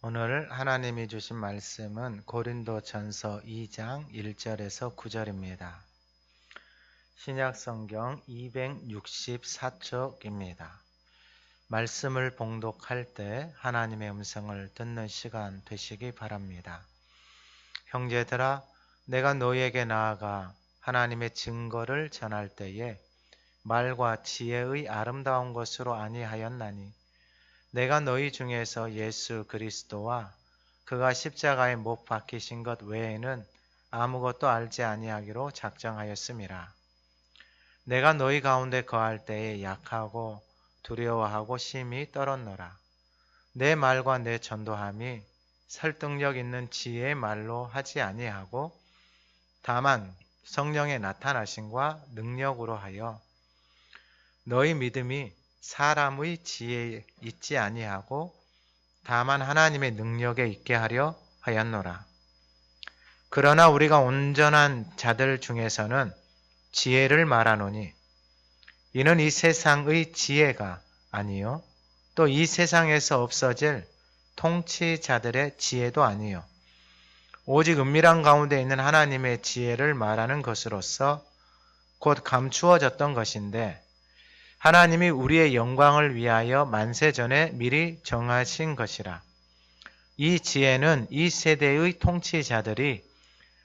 오늘 하나님이 주신 말씀은 고린도전서 2장 1절에서 9절입니다. 신약성경 264쪽입니다. 말씀을 봉독할 때 하나님의 음성을 듣는 시간 되시기 바랍니다. 형제들아, 내가 너희에게 나아가 하나님의 증거를 전할 때에 말과 지혜의 아름다운 것으로 아니하였나니 내가 너희 중에서 예수 그리스도와 그가 십자가에 못 박히신 것 외에는 아무것도 알지 아니하기로 작정하였음이라. 내가 너희 가운데 거할 때에 약하고 두려워하고 심히 떨었노라. 내 말과 내 전도함이 설득력 있는 지혜의 말로 하지 아니하고 다만 성령의 나타나심과 능력으로 하여 너희 믿음이 사람의 지혜에 있지 아니하고 다만 하나님의 능력에 있게 하려 하였노라. 그러나 우리가 온전한 자들 중에서는 지혜를 말하노니 이는 이 세상의 지혜가 아니요 또 이 세상에서 없어질 통치자들의 지혜도 아니요 오직 은밀한 가운데 있는 하나님의 지혜를 말하는 것으로서 곧 감추어졌던 것인데 하나님이 우리의 영광을 위하여 만세전에 미리 정하신 것이라. 이 지혜는 이 세대의 통치자들이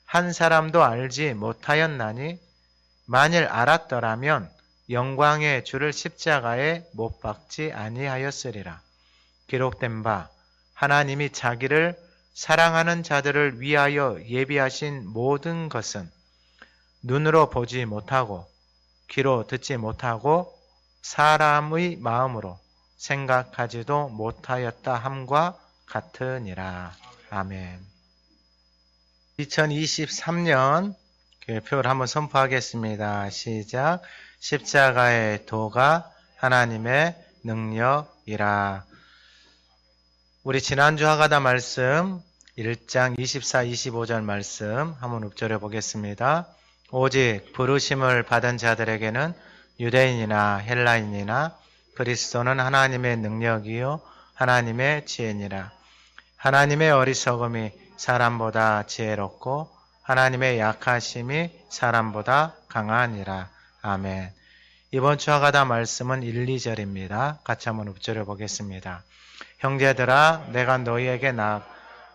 한 사람도 알지 못하였나니 만일 알았더라면 영광의 주를 십자가에 못 박지 아니하였으리라. 기록된 바 하나님이 자기를 사랑하는 자들을 위하여 예비하신 모든 것은 눈으로 보지 못하고 귀로 듣지 못하고 사람의 마음으로 생각하지도 못하였다 함과 같으니라. 아멘. 2023년 교회표를 한번 선포하겠습니다. 시작. 십자가의 도가 하나님의 능력이라. 우리 지난주 하가다 말씀 1장 24, 25절 말씀 한번 읊조려 보겠습니다. 오직 부르심을 받은 자들에게는 유대인이나 헬라인이나 그리스도는 하나님의 능력이요 하나님의 지혜니라. 하나님의 어리석음이 사람보다 지혜롭고 하나님의 약하심이 사람보다 강하니라. 아멘. 이번 주 하가다 말씀은 1, 2절입니다. 같이 한번 읊조려 보겠습니다. 형제들아, 내가 너희에게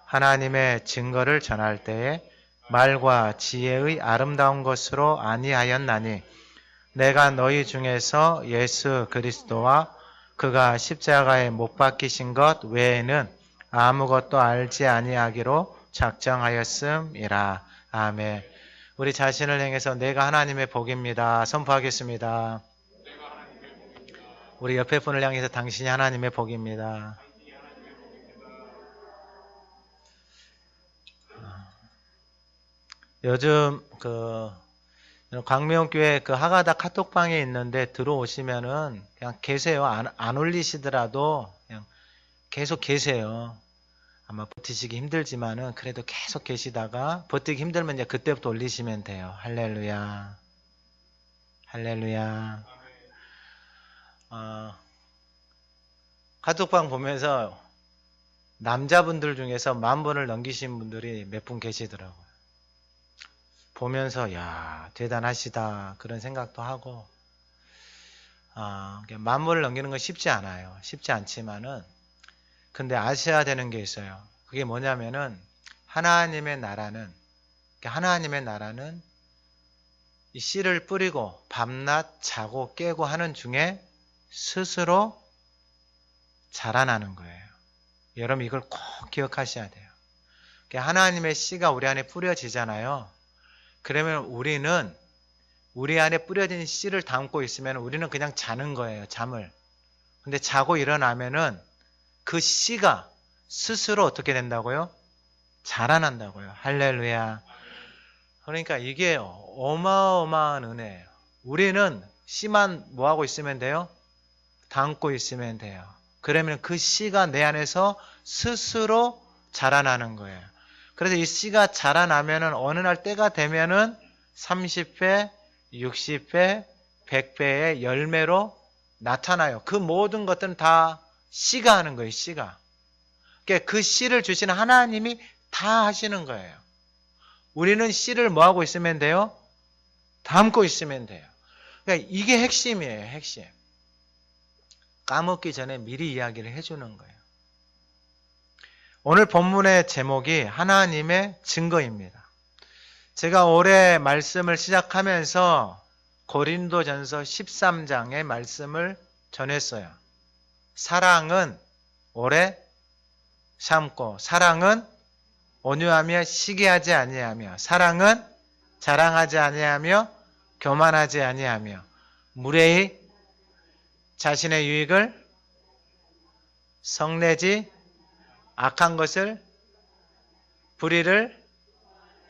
하나님의 증거를 전할 때에 말과 지혜의 아름다운 것으로 아니하였나니 내가 너희 중에서 예수 그리스도와 그가 십자가에 못 박히신 것 외에는 아무것도 알지 아니하기로 작정하였음이라. 아멘. 우리 자신을 향해서 내가 하나님의 복입니다. 선포하겠습니다. 우리 옆에 분을 향해서 당신이 하나님의 복입니다. 요즘 광명교회 하가다 카톡방에 있는데 들어오시면은 그냥 계세요. 안 올리시더라도 그냥 계속 계세요. 아마 버티시기 힘들지만은 그래도 계속 계시다가 버티기 힘들면 이제 그때부터 올리시면 돼요. 할렐루야. 할렐루야. 카톡방 보면서 남자분들 중에서 10,000분을 넘기신 분들이 몇 분 계시더라고요. 보면서 야 대단하시다 그런 생각도 하고 10,000분을 넘기는 건 쉽지 않아요. 쉽지 않지만은 근데 아셔야 되는 게 있어요. 그게 뭐냐면은 하나님의 나라는 이 씨를 뿌리고 밤낮 자고 깨고 하는 중에 스스로 자라나는 거예요. 여러분 이걸 꼭 기억하셔야 돼요. 하나님의 씨가 우리 안에 뿌려지잖아요. 그러면 우리는 우리 안에 뿌려진 씨를 담고 있으면 우리는 그냥 자는 거예요. 잠을. 근데 자고 일어나면은 그 씨가 스스로 어떻게 된다고요? 자라난다고요. 할렐루야. 그러니까 이게 어마어마한 은혜예요. 우리는 씨만 뭐하고 있으면 돼요? 담고 있으면 돼요. 그러면 그 씨가 내 안에서 스스로 자라나는 거예요. 그래서 이 씨가 자라나면은 어느 날 때가 되면은 30회, 60회, 100배의 열매로 나타나요. 그 모든 것들은 다 씨가 하는 거예요. 씨가. 그러니까 그 씨를 주시는 하나님이 다 하시는 거예요. 우리는 씨를 뭐 하고 있으면 돼요? 담고 있으면 돼요. 그러니까 이게 핵심이에요, 핵심. 까먹기 전에 미리 이야기를 해주는 거예요. 오늘 본문의 제목이 하나님의 증거입니다. 제가 올해 말씀을 시작하면서 고린도전서 13장의 말씀을 전했어요. 사랑은 오래 참고, 사랑은 온유하며 시기하지 아니하며, 사랑은 자랑하지 아니하며 교만하지 아니하며, 무례히 자신의 유익을 성내지, 악한 것을, 불의를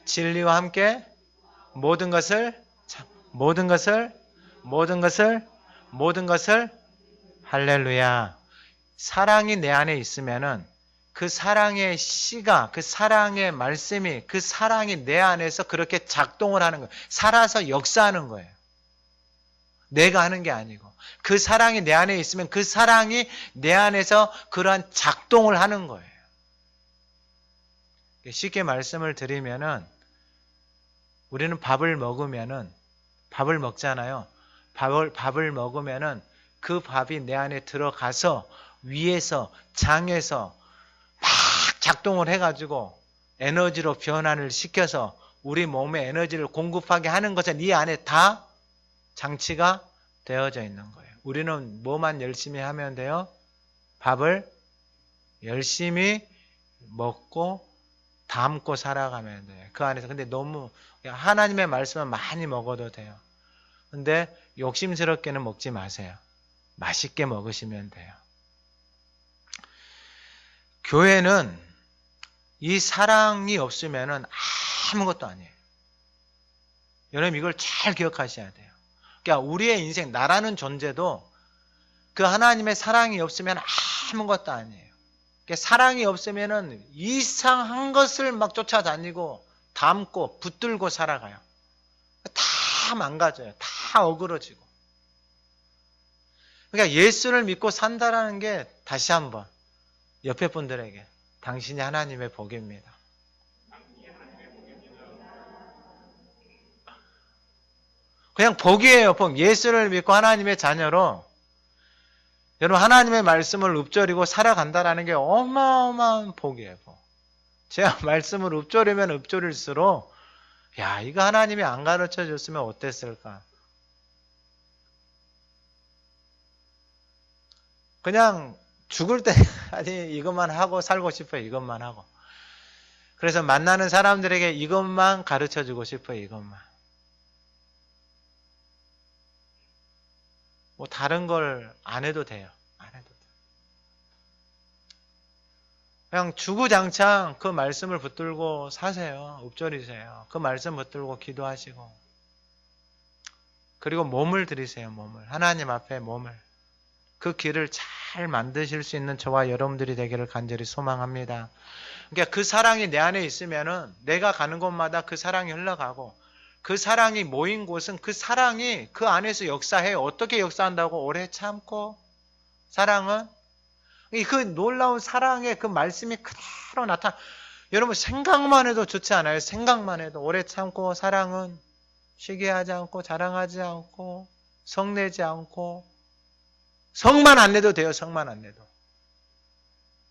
진리와 함께 모든 것을 할렐루야. 사랑이 내 안에 있으면은 그 사랑의 씨가, 그 사랑의 말씀이, 그 사랑이 내 안에서 그렇게 작동을 하는 거예요. 살아서 역사하는 거예요. 내가 하는 게 아니고. 그 사랑이 내 안에 있으면 그 사랑이 내 안에서 그러한 작동을 하는 거예요. 쉽게 말씀을 드리면은 우리는 밥을 먹잖아요. 밥을 먹으면은 그 밥이 내 안에 들어가서 위에서 장에서 막 작동을 해가지고 에너지로 변환을 시켜서 우리 몸에 에너지를 공급하게 하는 것은 이 안에 다 장치가 되어져 있는 거예요. 우리는 뭐만 열심히 하면 돼요? 밥을 열심히 먹고 담고 살아가면 돼요. 그 안에서. 근데 너무 하나님의 말씀은 많이 먹어도 돼요. 근데 욕심스럽게는 먹지 마세요. 맛있게 먹으시면 돼요. 교회는 이 사랑이 없으면 아무것도 아니에요. 여러분 이걸 잘 기억하셔야 돼요. 그러니까 우리의 인생, 나라는 존재도 그 하나님의 사랑이 없으면 아무것도 아니에요. 그러니까 사랑이 없으면 이상한 것을 막 쫓아다니고 담고 붙들고 살아가요. 다 망가져요. 다 어그러지고. 그러니까 예수를 믿고 산다라는 게 다시 한번 옆에 분들에게 당신이 하나님의 복입니다. 그냥 복이에요, 복. 예수를 믿고 하나님의 자녀로 여러분 하나님의 말씀을 읊조리고 살아간다라는 게 어마어마한 복이에요, 복. 제가 말씀을 읊조리면 읊조릴수록 야, 이거 하나님이 안 가르쳐 줬으면 어땠을까? 그냥 죽을 때까지 이것만 하고 살고 싶어요. 이것만 하고. 그래서 만나는 사람들에게 이것만 가르쳐 주고 싶어요. 이것만. 뭐 다른 걸 안 해도 돼요. 안 해도 돼요. 그냥 주구장창 그 말씀을 붙들고 사세요. 읊조리세요. 그 말씀 붙들고 기도하시고. 그리고 몸을 들이세요. 몸을. 하나님 앞에 몸을. 그 길을 잘 만드실 수 있는 저와 여러분들이 되기를 간절히 소망합니다. 그러니까 그 사랑이 내 안에 있으면은 내가 가는 곳마다 그 사랑이 흘러가고 그 사랑이 모인 곳은 그 사랑이 그 안에서 역사해요. 어떻게 역사한다고? 오래 참고. 사랑은 그 놀라운 사랑의 그 말씀이 그대로 나타나. 여러분 생각만 해도 좋지 않아요? 생각만 해도 오래 참고. 사랑은 시기하지 않고 자랑하지 않고 성내지 않고. 성만 안 내도 돼요. 성만 안 내도.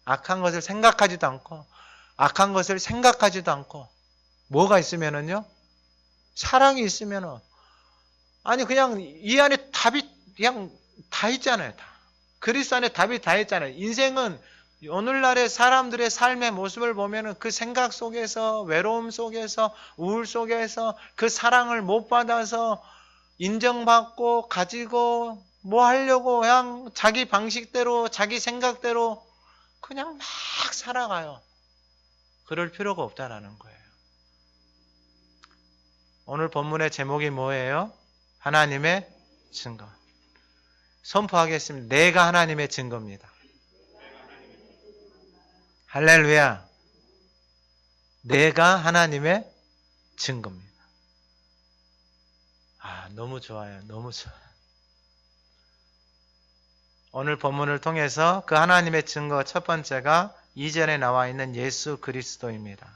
악한 것을 생각하지도 않고 악한 것을 생각하지도 않고. 뭐가 있으면은요? 사랑이 있으면은 아니 그냥 이 안에 답이 그냥 다 있잖아요. 다. 그리스도 안에 답이 다 있잖아요. 인생은 오늘날의 사람들의 삶의 모습을 보면은 그 생각 속에서 외로움 속에서 우울 속에서 그 사랑을 못 받아서 인정받고 가지고 뭐 하려고 그냥 자기 방식대로 자기 생각대로 그냥 막 살아가요. 그럴 필요가 없다라는 거예요. 오늘 본문의 제목이 뭐예요? 하나님의 증거. 선포하겠습니다. 내가 하나님의 증거입니다. 할렐루야. 내가 하나님의 증거입니다. 너무 좋아요. 너무 좋아요. 오늘 본문을 통해서 그 하나님의 증거 첫 번째가 2절에 나와 있는 예수 그리스도입니다.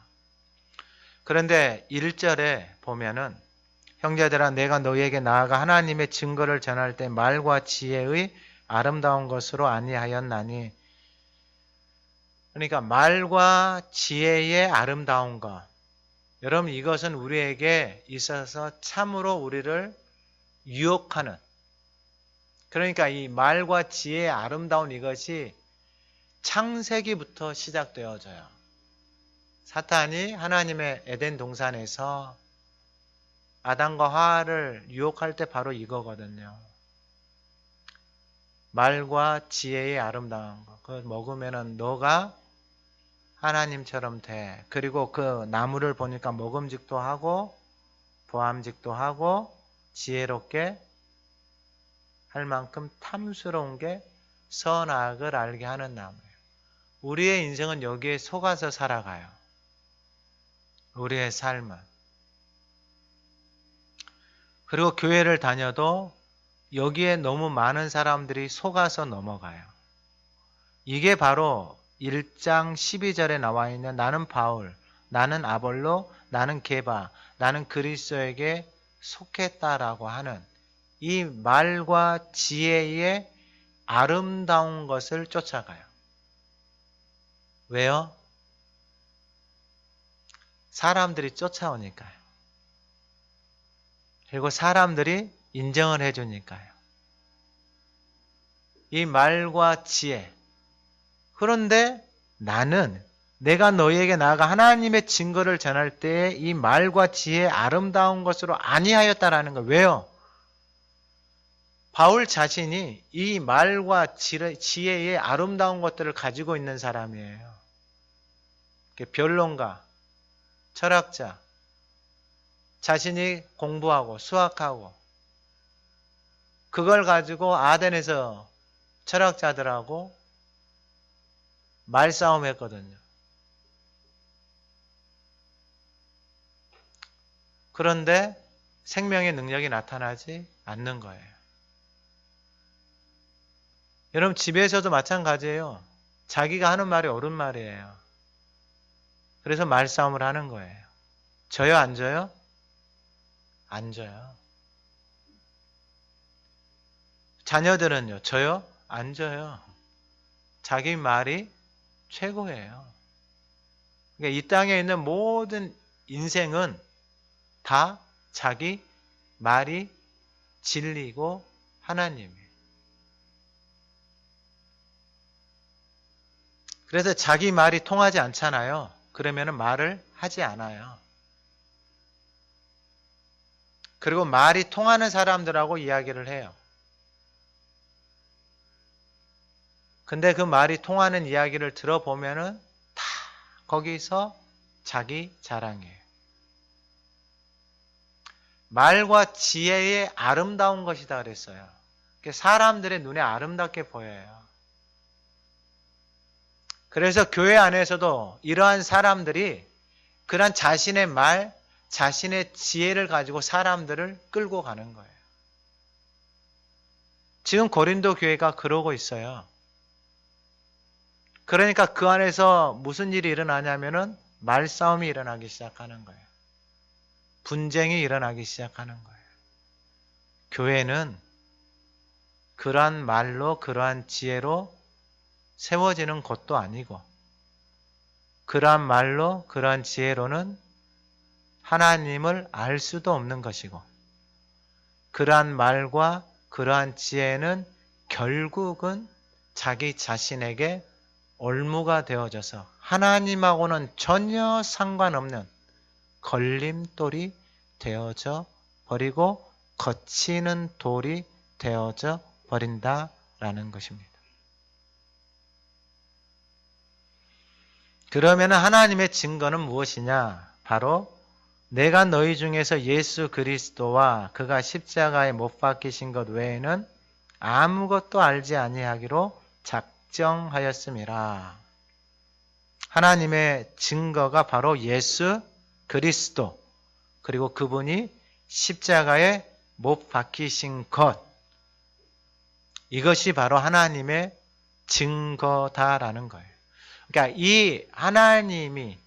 그런데 1절에 보면은 형제들아 내가 너희에게 나아가 하나님의 증거를 전할 때 말과 지혜의 아름다운 것으로 아니하였나니. 그러니까 말과 지혜의 아름다운 것. 여러분 이것은 우리에게 있어서 참으로 우리를 유혹하는, 그러니까 이 말과 지혜의 아름다운 이것이 창세기부터 시작되어져요. 사탄이 하나님의 에덴 동산에서 아담과 하와를 유혹할 때 바로 이거거든요. 말과 지혜의 아름다운 것. 그걸 먹으면은 너가 하나님처럼 돼. 그리고 그 나무를 보니까 먹음직도 하고 보암직도 하고 지혜롭게 할 만큼 탐스러운 게 선악을 알게 하는 나무예요. 우리의 인생은 여기에 속아서 살아가요. 우리의 삶은. 그리고 교회를 다녀도 여기에 너무 많은 사람들이 속아서 넘어가요. 이게 바로 1장 12절에 나와 있는 나는 바울, 나는 아볼로, 나는 게바, 나는 그리스도에게 속했다라고 하는 이 말과 지혜의 아름다운 것을 쫓아가요. 왜요? 사람들이 쫓아오니까요. 그리고 사람들이 인정을 해주니까요. 이 말과 지혜. 그런데 나는 내가 너희에게 나아가 하나님의 증거를 전할 때에 이 말과 지혜의 아름다운 것으로 아니하였다라는 거예요. 왜요? 바울 자신이 이 말과 지혜의 아름다운 것들을 가지고 있는 사람이에요. 변론가, 철학자, 자신이 공부하고 수학하고 그걸 가지고 아덴에서 철학자들하고 말싸움했거든요. 그런데 생명의 능력이 나타나지 않는 거예요. 여러분 집에서도 마찬가지예요. 자기가 하는 말이 옳은 말이에요. 그래서 말싸움을 하는 거예요. 져요 안 져요? 안 져요. 자녀들은요? 져요? 안 져요. 자기 말이 최고예요. 그러니까 이 땅에 있는 모든 인생은 다 자기 말이 진리고 하나님이에요. 그래서 자기 말이 통하지 않잖아요. 그러면 말을 하지 않아요. 그리고 말이 통하는 사람들하고 이야기를 해요. 근데 그 말이 통하는 이야기를 들어보면은 다 거기서 자기 자랑이에요. 말과 지혜의 아름다운 것이다 그랬어요. 사람들의 눈에 아름답게 보여요. 그래서 교회 안에서도 이러한 사람들이 그런 자신의 말, 자신의 지혜를 가지고 사람들을 끌고 가는 거예요. 지금 고린도 교회가 그러고 있어요. 그러니까 그 안에서 무슨 일이 일어나냐면은 말싸움이 일어나기 시작하는 거예요. 분쟁이 일어나기 시작하는 거예요. 교회는 그러한 말로, 그러한 지혜로 세워지는 것도 아니고, 그러한 말로, 그러한 지혜로는 하나님을 알 수도 없는 것이고, 그러한 말과 그러한 지혜는 결국은 자기 자신에게 올무가 되어져서 하나님하고는 전혀 상관없는 걸림돌이 되어져 버리고 거치는 돌이 되어져 버린다라는 것입니다. 그러면 하나님의 증거는 무엇이냐? 바로 내가 너희 중에서 예수 그리스도와 그가 십자가에 못 박히신 것 외에는 아무것도 알지 아니하기로 작정하였음이라. 하나님의 증거가 바로 예수 그리스도, 그리고 그분이 십자가에 못 박히신 것, 이것이 바로 하나님의 증거다라는 거예요. 그러니까 이 하나님이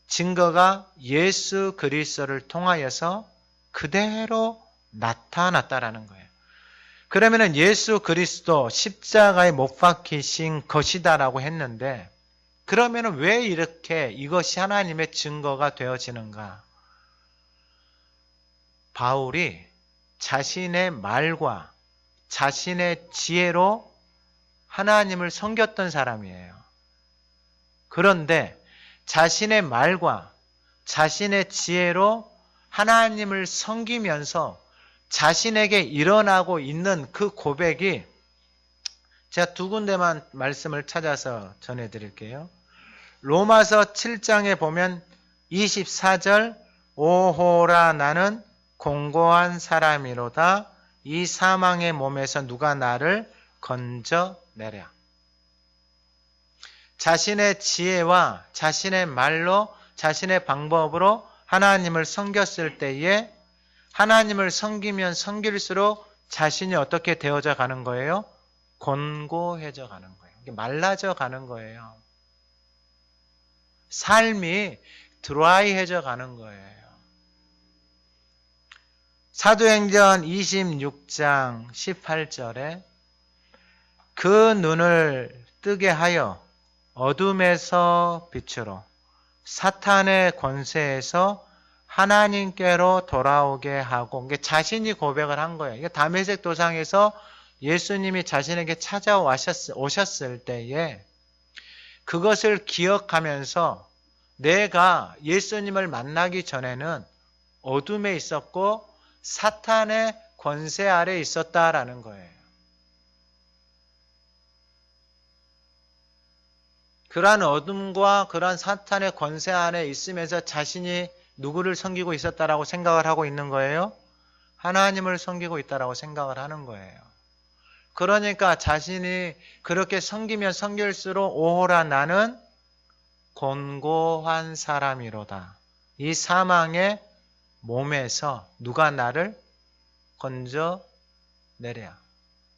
증거가 예수 그리스도를 통하여서 그대로 나타났다라는 거예요. 그러면은 예수 그리스도 십자가에 못 박히신 것이다라고 했는데, 그러면은 왜 이렇게 이것이 하나님의 증거가 되어지는가? 바울이 자신의 말과 자신의 지혜로 하나님을 섬겼던 사람이에요. 그런데 자신의 말과 자신의 지혜로 하나님을 섬기면서 자신에게 일어나고 있는 그 고백이, 제가 두 군데만 말씀을 찾아서 전해드릴게요. 로마서 7장에 보면 24절, 오호라 나는 공고한 사람이로다. 이 사망의 몸에서 누가 나를 건져내랴. 자신의 지혜와 자신의 말로 자신의 방법으로 하나님을 섬겼을 때에 하나님을 섬기면 섬길수록 자신이 어떻게 되어져 가는 거예요? 곤고해져 가는 거예요. 말라져 가는 거예요. 삶이 드라이해져 가는 거예요. 사도행전 26장 18절에 그 눈을 뜨게 하여 어둠에서 빛으로 사탄의 권세에서 하나님께로 돌아오게 하고, 자신이 고백을 한 거예요. 이게 다메섹 도상에서 예수님이 자신에게 찾아오셨을 때에 그것을 기억하면서 내가 예수님을 만나기 전에는 어둠에 있었고 사탄의 권세 아래 있었다라는 거예요. 그러한 어둠과 그러한 사탄의 권세 안에 있으면서 자신이 누구를 섬기고 있었다라고 생각을 하고 있는 거예요? 하나님을 섬기고 있다라고 생각을 하는 거예요. 그러니까 자신이 그렇게 섬기면 섬길수록 오호라 나는 곤고한 사람이로다. 이 사망의 몸에서 누가 나를 건져내랴.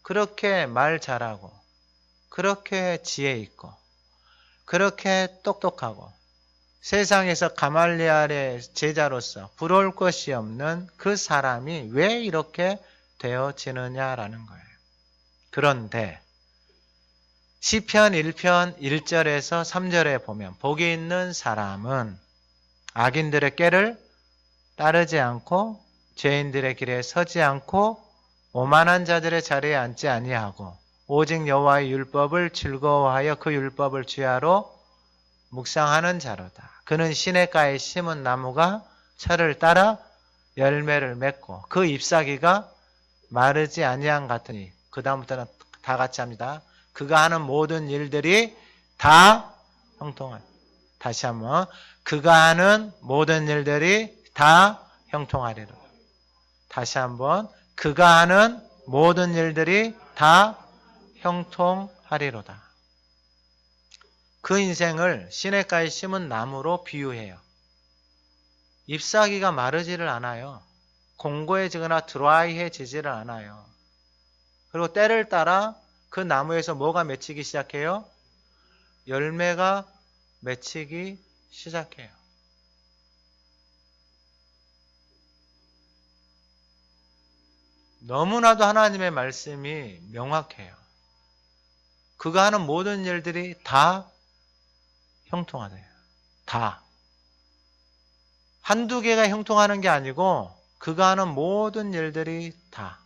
그렇게 말 잘하고 그렇게 지혜 있고 그렇게 똑똑하고 세상에서 가말리엘의 제자로서 부러울 것이 없는 그 사람이 왜 이렇게 되어지느냐라는 거예요. 그런데 시편 1편 1절에서 3절에 보면 복이 있는 사람은 악인들의 꾀를 따르지 않고 죄인들의 길에 서지 않고 오만한 자들의 자리에 앉지 아니하고 오직 여호와의 율법을 즐거워하여 그 율법을 주야로 묵상하는 자로다. 그는 시냇가에 심은 나무가 철을 따라 열매를 맺고 그 잎사귀가 마르지 아니한 같으니, 그 다음부터는 다 같이 합니다. 그가 하는 모든 일들이 다 형통하리. 다시 한번, 그가 하는 모든 일들이 다 형통하리라. 다시 한번, 그가 하는 모든 일들이 다 형통하리로다. 그 인생을 시냇가에 심은 나무로 비유해요. 잎사귀가 마르지를 않아요. 공고해지거나 드라이해지지를 않아요. 그리고 때를 따라 그 나무에서 뭐가 맺히기 시작해요? 열매가 맺히기 시작해요. 너무나도 하나님의 말씀이 명확해요. 그가 하는 모든 일들이 다 형통하대요. 다. 한두 개가 형통하는 게 아니고 그가 하는 모든 일들이 다.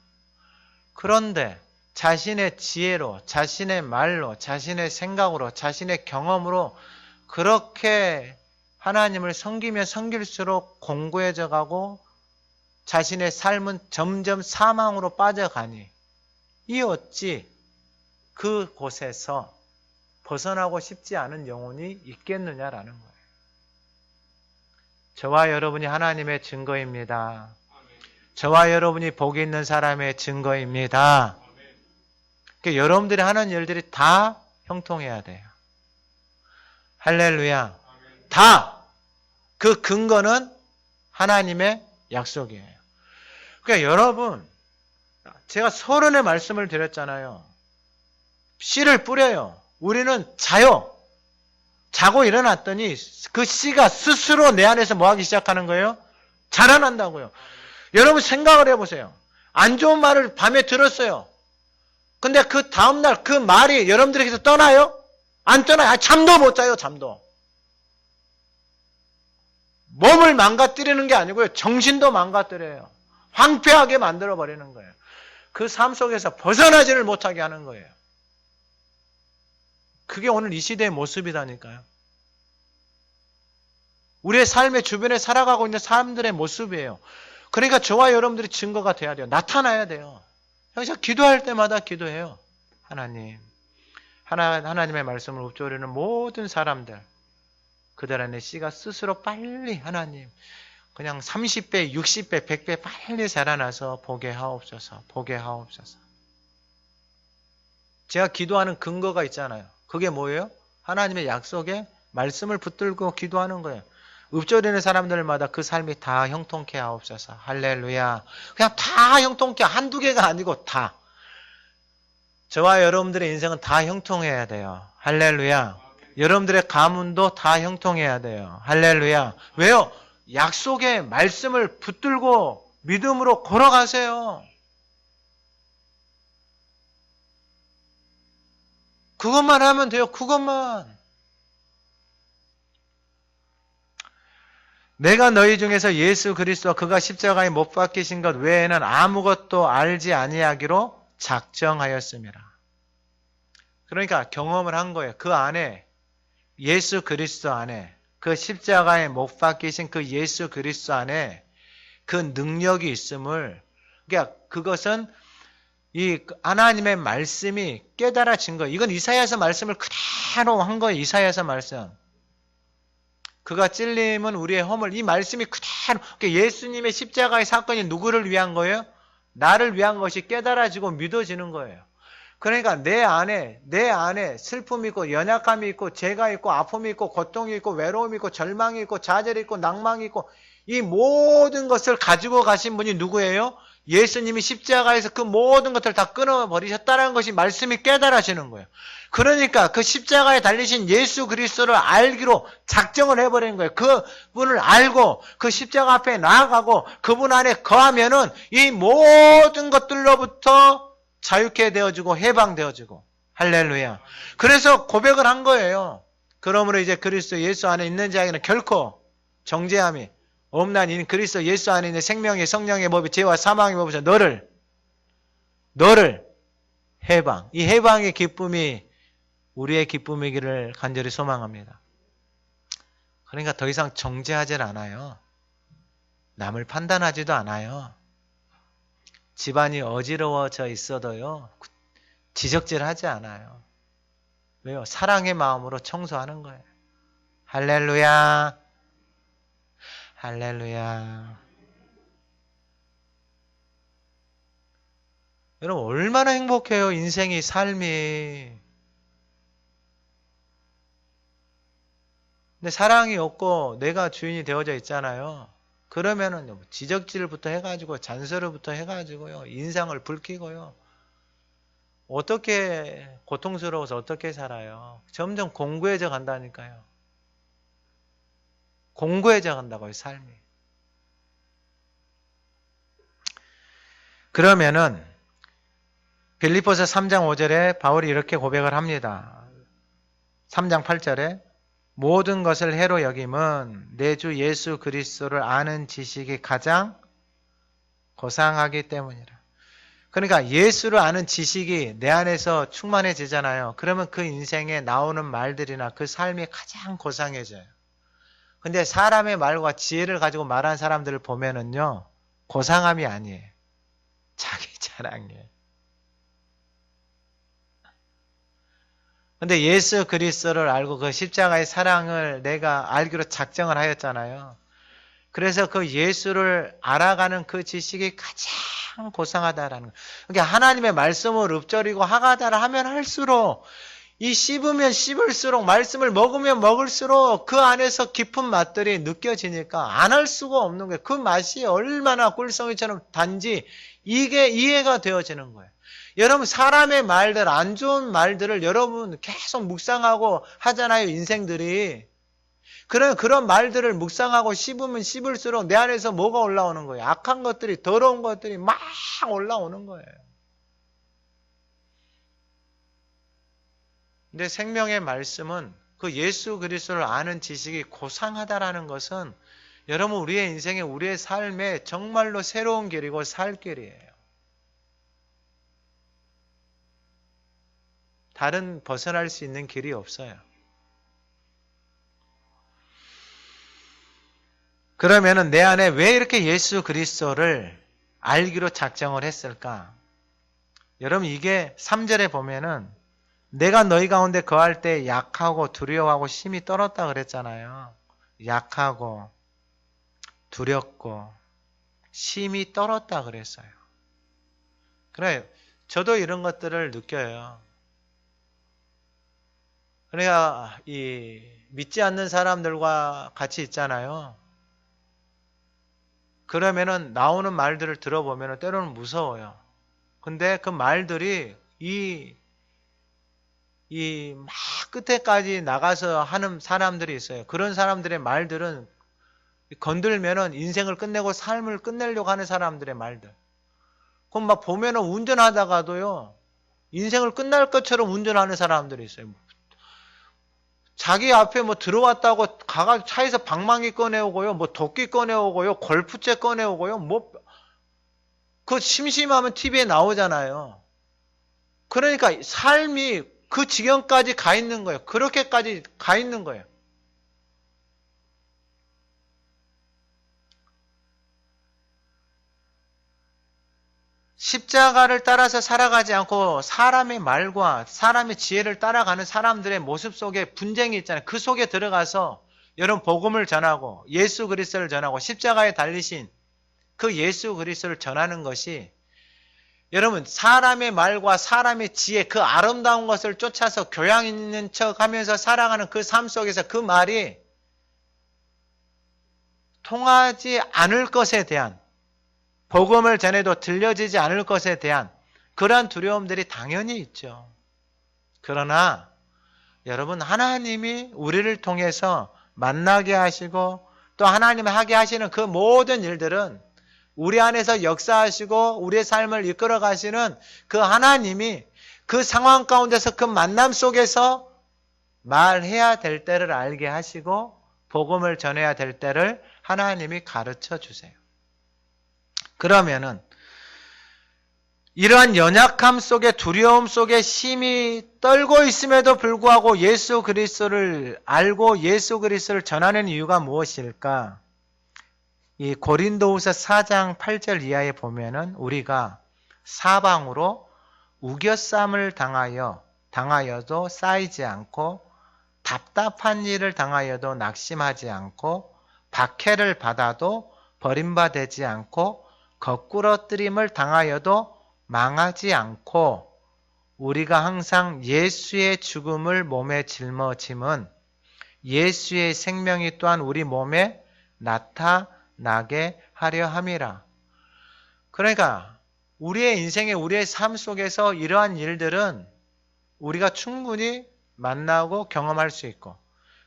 그런데 자신의 지혜로, 자신의 말로, 자신의 생각으로, 자신의 경험으로 그렇게 하나님을 섬기면 섬길수록 공고해져 가고 자신의 삶은 점점 사망으로 빠져가니 이 어찌 그곳에서 벗어나고 싶지 않은 영혼이 있겠느냐라는 거예요. 저와 여러분이 하나님의 증거입니다. 저와 여러분이 복이 있는 사람의 증거입니다. 그러니까 여러분들이 하는 일들이 다 형통해야 돼요. 할렐루야. 다! 그 근거는 하나님의 약속이에요. 그러니까 여러분, 제가 서론의 말씀을 드렸잖아요. 씨를 뿌려요. 우리는 자요. 자고 일어났더니 그 씨가 스스로 내 안에서 뭐 하기 시작하는 거예요? 자라난다고요. 여러분 생각을 해보세요. 안 좋은 말을 밤에 들었어요. 근데 그 다음날 그 말이 여러분들에게서 떠나요? 안 떠나요. 잠도 못 자요. 잠도. 몸을 망가뜨리는 게 아니고요. 정신도 망가뜨려요. 황폐하게 만들어버리는 거예요. 그 삶 속에서 벗어나지를 못하게 하는 거예요. 그게 오늘 이 시대의 모습이라니까요. 우리의 삶의 주변에 살아가고 있는 사람들의 모습이에요. 그러니까 저와 여러분들이 증거가 돼야 돼요. 나타나야 돼요. 그래서 기도할 때마다 기도해요. 하나님의 말씀을 읊조리는 모든 사람들, 그들 안에 씨가 스스로 빨리 하나님, 그냥 30배, 60배, 100배 빨리 자라나서 보게 하옵소서, 보게 하옵소서. 제가 기도하는 근거가 있잖아요. 그게 뭐예요? 하나님의 약속에 말씀을 붙들고 기도하는 거예요. 읊조리는 사람들마다 그 삶이 다 형통케 하옵소서. 할렐루야. 그냥 다 형통케, 한두 개가 아니고 다. 저와 여러분들의 인생은 다 형통해야 돼요. 할렐루야. 여러분들의 가문도 다 형통해야 돼요. 할렐루야. 왜요? 약속의 말씀을 붙들고 믿음으로 걸어가세요. 그것만 하면 돼요. 그것만. 내가 너희 중에서 예수 그리스도와 그가 십자가에 못 박히신 것 외에는 아무것도 알지 아니하기로 작정하였습니다. 그러니까 경험을 한 거예요. 그 안에 예수 그리스도 안에 그 십자가에 못 박히신 그 예수 그리스도 안에 그 능력이 있음을, 그러니까 그것은 이 하나님의 말씀이 깨달아진 거예요. 이건 이사야서 말씀을 그대로 한 거예요. 이사야서 말씀. 그가 찔림은 우리의 허물. 이 말씀이 그대로. 그러니까 예수님의 십자가의 사건이 누구를 위한 거예요? 나를 위한 것이 깨달아지고 믿어지는 거예요. 그러니까 내 안에 슬픔이 있고 연약함이 있고 죄가 있고 아픔이 있고 고통이 있고 외로움이 있고 절망이 있고 좌절이 있고 낭망이 있고 이 모든 것을 가지고 가신 분이 누구예요? 예수님이 십자가에서 그 모든 것을 다 끊어버리셨다는 것이 말씀이 깨달아지는 거예요. 그러니까 그 십자가에 달리신 예수 그리스도를 알기로 작정을 해버리는 거예요. 그분을 알고 그 십자가 앞에 나아가고 그분 안에 거하면은 이 모든 것들로부터 자유케 되어지고 해방되어지고. 할렐루야. 그래서 고백을 한 거예요. 그러므로 이제 그리스도 예수 안에 있는 자에게는 결코 정죄함이 없나니 이는 그리스도 예수 안에 있는 생명의 성령의 법이 죄와 사망의 법에서 너를 해방. 이 해방의 기쁨이 우리의 기쁨이기를 간절히 소망합니다. 그러니까 더 이상 정죄하질 않아요. 남을 판단하지도 않아요. 집안이 어지러워져 있어도요, 지적질하지 않아요. 왜요? 사랑의 마음으로 청소하는 거예요. 할렐루야. 할렐루야. 여러분 얼마나 행복해요. 인생이, 삶이. 근데 사랑이 없고 내가 주인이 되어져 있잖아요. 그러면은 지적질부터 해가지고 잔소리부터 해가지고요, 인상을 붉히고요. 어떻게 고통스러워서 어떻게 살아요. 점점 공고해져 간다니까요. 공고해져 간다고요, 삶이. 그러면은 빌립보서 3장 5절에 바울이 이렇게 고백을 합니다. 3장 8절에 모든 것을 해로 여김은 내 주 예수 그리스도를 아는 지식이 가장 고상하기 때문이라. 그러니까 예수를 아는 지식이 내 안에서 충만해지잖아요. 그러면 그 인생에 나오는 말들이나 그 삶이 가장 고상해져요. 근데 사람의 말과 지혜를 가지고 말한 사람들을 보면은요, 고상함이 아니에요. 자기 자랑이에요. 근데 예수 그리스도를 알고 그 십자가의 사랑을 내가 알기로 작정을 하였잖아요. 그래서 그 예수를 알아가는 그 지식이 가장 고상하다라는 거예요. 그러니까 하나님의 말씀을 읊조리고 하가다를 하면 할수록, 이 씹으면 씹을수록, 말씀을 먹으면 먹을수록 그 안에서 깊은 맛들이 느껴지니까 안 할 수가 없는 거예요. 그 맛이 얼마나 꿀송이처럼 단지 이게 이해가 되어지는 거예요. 여러분 사람의 말들, 안 좋은 말들을 여러분 계속 묵상하고 하잖아요, 인생들이. 그런 말들을 묵상하고 씹으면 씹을수록 내 안에서 뭐가 올라오는 거예요? 악한 것들이, 더러운 것들이 막 올라오는 거예요. 근데 생명의 말씀은 그 예수 그리스도를 아는 지식이 고상하다라는 것은 여러분 우리의 인생에, 우리의 삶에 정말로 새로운 길이고 살 길이에요. 다른 벗어날 수 있는 길이 없어요. 그러면은 내 안에 왜 이렇게 예수 그리스도를 알기로 작정을 했을까? 여러분 이게 3절에 보면은 내가 너희 가운데 거할 때 약하고 두려워하고 심히 떨었다 그랬잖아요. 약하고 두렵고 심히 떨었다 그랬어요. 그래, 저도 이런 것들을 느껴요. 그러니까 이 믿지 않는 사람들과 같이 있잖아요. 그러면은 나오는 말들을 들어보면 때로는 무서워요. 근데 그 말들이 막 끝에까지 나가서 하는 사람들이 있어요. 그런 사람들의 말들은 건들면은 인생을 끝내고 삶을 끝내려고 하는 사람들의 말들. 그럼 막 보면은 운전하다가도요, 인생을 끝날 것처럼 운전하는 사람들이 있어요. 자기 앞에 뭐 들어왔다고 가가 차에서 방망이 꺼내오고요, 뭐 도끼 꺼내오고요, 골프채 꺼내오고요, 뭐, 그 심심하면 TV에 나오잖아요. 그러니까 삶이 그 지경까지 가 있는 거예요. 그렇게까지 가 있는 거예요. 십자가를 따라서 살아가지 않고 사람의 말과 사람의 지혜를 따라가는 사람들의 모습 속에 분쟁이 있잖아요. 그 속에 들어가서 여러분 복음을 전하고 예수 그리스도를 전하고 십자가에 달리신 그 예수 그리스도를 전하는 것이 여러분 사람의 말과 사람의 지혜, 그 아름다운 것을 쫓아서 교양 있는 척 하면서 살아가는 그 삶 속에서 그 말이 통하지 않을 것에 대한, 복음을 전해도 들려지지 않을 것에 대한 그러한 두려움들이 당연히 있죠. 그러나 여러분 하나님이 우리를 통해서 만나게 하시고 또 하나님이 하게 하시는 그 모든 일들은 우리 안에서 역사하시고 우리의 삶을 이끌어 가시는 그 하나님이 그 상황 가운데서 그 만남 속에서 말해야 될 때를 알게 하시고 복음을 전해야 될 때를 하나님이 가르쳐 주세요. 그러면은 이러한 연약함 속에 두려움 속에 심히 떨고 있음에도 불구하고 예수 그리스도를 알고 예수 그리스도를 전하는 이유가 무엇일까? 이 고린도후서 4장 8절 이하에 보면은 우리가 사방으로 우겨쌈을 당하여도 쌓이지 않고 답답한 일을 당하여도 낙심하지 않고 박해를 받아도 버림받지 않고 거꾸러뜨림을 당하여도 망하지 않고 우리가 항상 예수의 죽음을 몸에 짊어짐은 예수의 생명이 또한 우리 몸에 나타나게 하려 함이라. 그러니까 우리의 인생에 우리의 삶 속에서 이러한 일들은 우리가 충분히 만나고 경험할 수 있고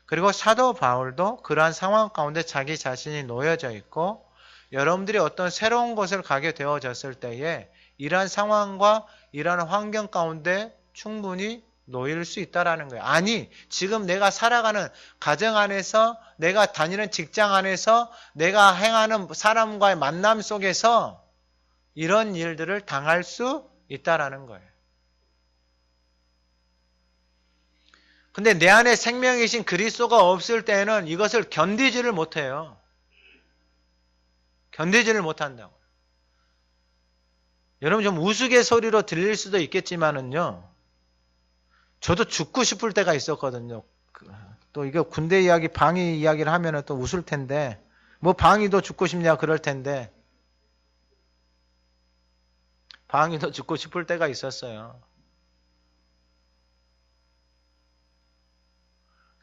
그리고 사도 바울도 그러한 상황 가운데 자기 자신이 놓여져 있고 여러분들이 어떤 새로운 곳을 가게 되어졌을 때에 이러한 상황과 이러한 환경 가운데 충분히 놓일 수 있다라는 거예요. 아니, 지금 내가 살아가는 가정 안에서, 내가 다니는 직장 안에서, 내가 행하는 사람과의 만남 속에서 이런 일들을 당할 수 있다라는 거예요. 근데 내 안에 생명이신 그리스도가 없을 때에는 이것을 견디지를 못해요. 견디지를 못한다고. 여러분 좀 우스갯소리로 들릴 수도 있겠지만은요. 저도 죽고 싶을 때가 있었거든요. 또 이거 군대 이야기, 방위 이야기를 하면은 또 웃을 텐데, 뭐 방위도 죽고 싶냐 그럴 텐데, 방위도 죽고 싶을 때가 있었어요.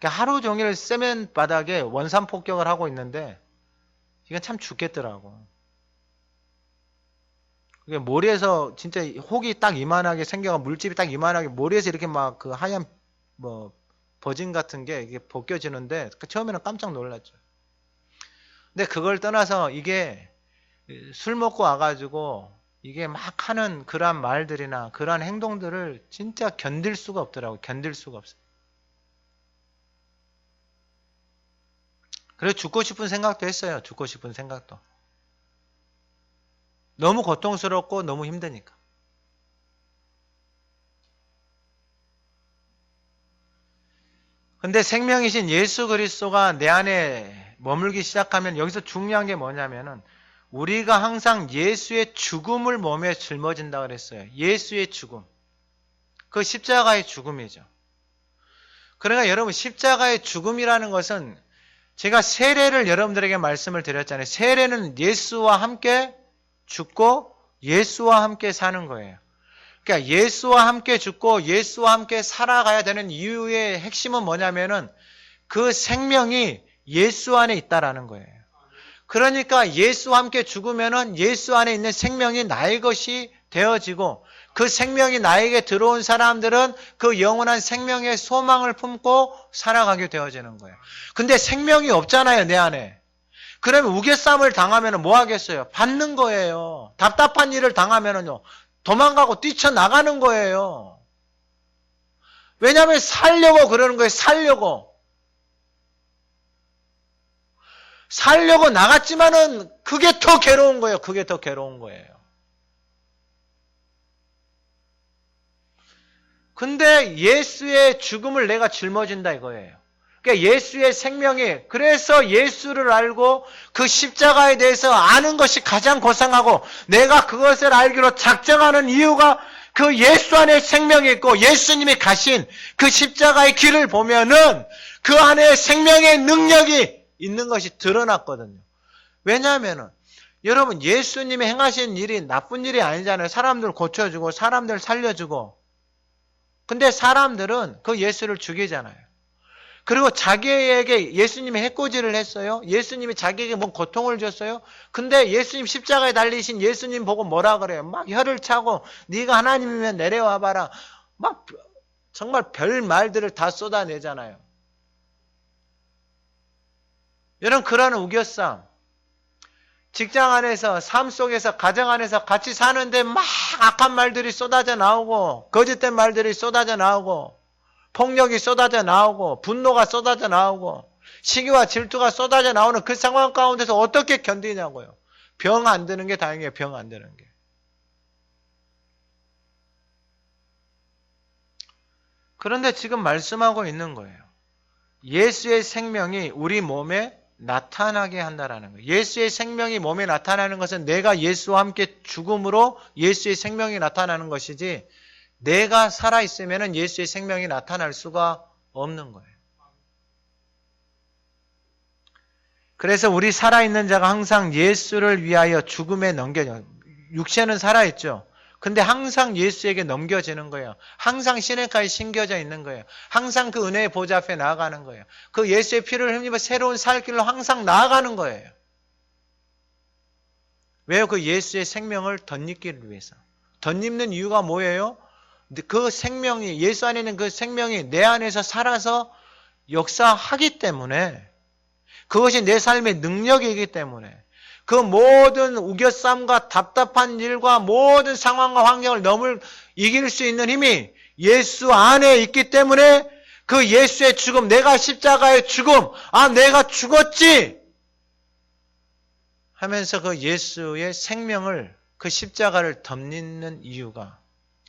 하루 종일 세면 바닥에 원산 폭격을 하고 있는데, 이건 참 죽겠더라고. 그게 모래에서 진짜 혹이 딱 이만하게 생겨가 물집이 딱 이만하게 모래에서 이렇게 막 그 하얀 뭐 버진 같은 게 이게 벗겨지는데 처음에는 깜짝 놀랐죠. 근데 그걸 떠나서 이게 술 먹고 와가지고 이게 막 하는 그러한 말들이나 그러한 행동들을 진짜 견딜 수가 없더라고요. 견딜 수가 없어요. 그래서 죽고 싶은 생각도 했어요. 죽고 싶은 생각도. 너무 고통스럽고 너무 힘드니까. 근데 생명이신 예수 그리스도가 내 안에 머물기 시작하면 여기서 중요한 게 뭐냐면은 우리가 항상 예수의 죽음을 몸에 짊어진다 그랬어요. 예수의 죽음. 그 십자가의 죽음이죠. 그러니까 여러분 십자가의 죽음이라는 것은 제가 세례를 여러분들에게 말씀을 드렸잖아요. 세례는 예수와 함께 죽고 예수와 함께 사는 거예요. 그러니까 예수와 함께 죽고 예수와 함께 살아가야 되는 이유의 핵심은 뭐냐면은 그 생명이 예수 안에 있다라는 거예요. 그러니까 예수와 함께 죽으면은 예수 안에 있는 생명이 나의 것이 되어지고 그 생명이 나에게 들어온 사람들은 그 영원한 생명의 소망을 품고 살아가게 되어지는 거예요. 근데 생명이 없잖아요, 내 안에. 그러면 우겨쌈을 당하면 뭐 하겠어요? 받는 거예요. 답답한 일을 당하면은요, 도망가고 뛰쳐나가는 거예요. 왜냐하면 살려고 그러는 거예요. 살려고 나갔지만은 그게 더 괴로운 거예요. 그게 더 괴로운 거예요. 근데 예수의 죽음을 내가 짊어진다 이거예요. 그러니까 예수의 생명이, 그래서 예수를 알고 그 십자가에 대해서 아는 것이 가장 고상하고 내가 그것을 알기로 작정하는 이유가 그 예수 안에 생명이 있고 예수님이 가신 그 십자가의 길을 보면은 그 안에 생명의 능력이 있는 것이 드러났거든요. 왜냐하면은 여러분 예수님이 행하신 일이 나쁜 일이 아니잖아요. 사람들 고쳐주고 사람들 살려주고. 근데 사람들은 그 예수를 죽이잖아요. 그리고 자기에게 예수님이 해코지를 했어요. 예수님이 자기에게 뭔 고통을 줬어요. 근데 예수님 십자가에 달리신 예수님 보고 뭐라 그래요? 막 혀를 차고 네가 하나님이면 내려와 봐라. 막 정말 별 말들을 다 쏟아내잖아요. 여러분 그런 우겨쌈, 직장 안에서, 삶 속에서, 가정 안에서 같이 사는데 막 악한 말들이 쏟아져 나오고 거짓된 말들이 쏟아져 나오고 폭력이 쏟아져 나오고 분노가 쏟아져 나오고 시기와 질투가 쏟아져 나오는 그 상황 가운데서 어떻게 견디냐고요. 병 안 드는 게 다행이에요. 병 안 드는 게. 그런데 지금 말씀하고 있는 거예요. 예수의 생명이 우리 몸에 나타나게 한다라는 거예요. 예수의 생명이 몸에 나타나는 것은 내가 예수와 함께 죽음으로 예수의 생명이 나타나는 것이지 내가 살아있으면 예수의 생명이 나타날 수가 없는 거예요. 그래서 우리 살아있는 자가 항상 예수를 위하여 죽음에 넘겨져. 육체는 살아있죠. 근데 항상 예수에게 넘겨지는 거예요. 항상 시냇가에 심겨져 있는 거예요. 항상 그 은혜의 보좌 앞에 나아가는 거예요. 그 예수의 피를 힘입어 새로운 살 길로 항상 나아가는 거예요. 왜요? 그 예수의 생명을 덧입기를 위해서. 덧입는 이유가 뭐예요? 그 생명이, 예수 안에 있는 그 생명이 내 안에서 살아서 역사하기 때문에, 그것이 내 삶의 능력이기 때문에, 그 모든 우겨쌈과 답답한 일과 모든 상황과 환경을 이길 수 있는 힘이 예수 안에 있기 때문에 그 예수의 죽음, 내가 십자가의 죽음, 내가 죽었지! 하면서 그 예수의 생명을, 그 십자가를 덧입는 이유가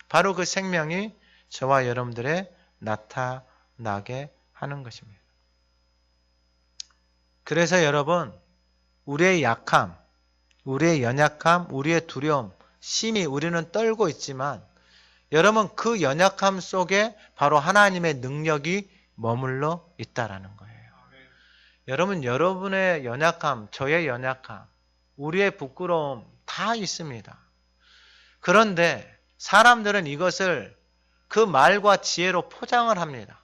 바로 그 생명이 저와 여러분들의 나타나게 하는 것입니다. 그래서 여러분, 우리의 약함, 우리의 연약함, 우리의 두려움, 심히 우리는 떨고 있지만 여러분 그 연약함 속에 바로 하나님의 능력이 머물러 있다라는 거예요. 여러분, 여러분의 연약함, 저의 연약함, 우리의 부끄러움 다 있습니다. 그런데 사람들은 이것을 그 말과 지혜로 포장을 합니다.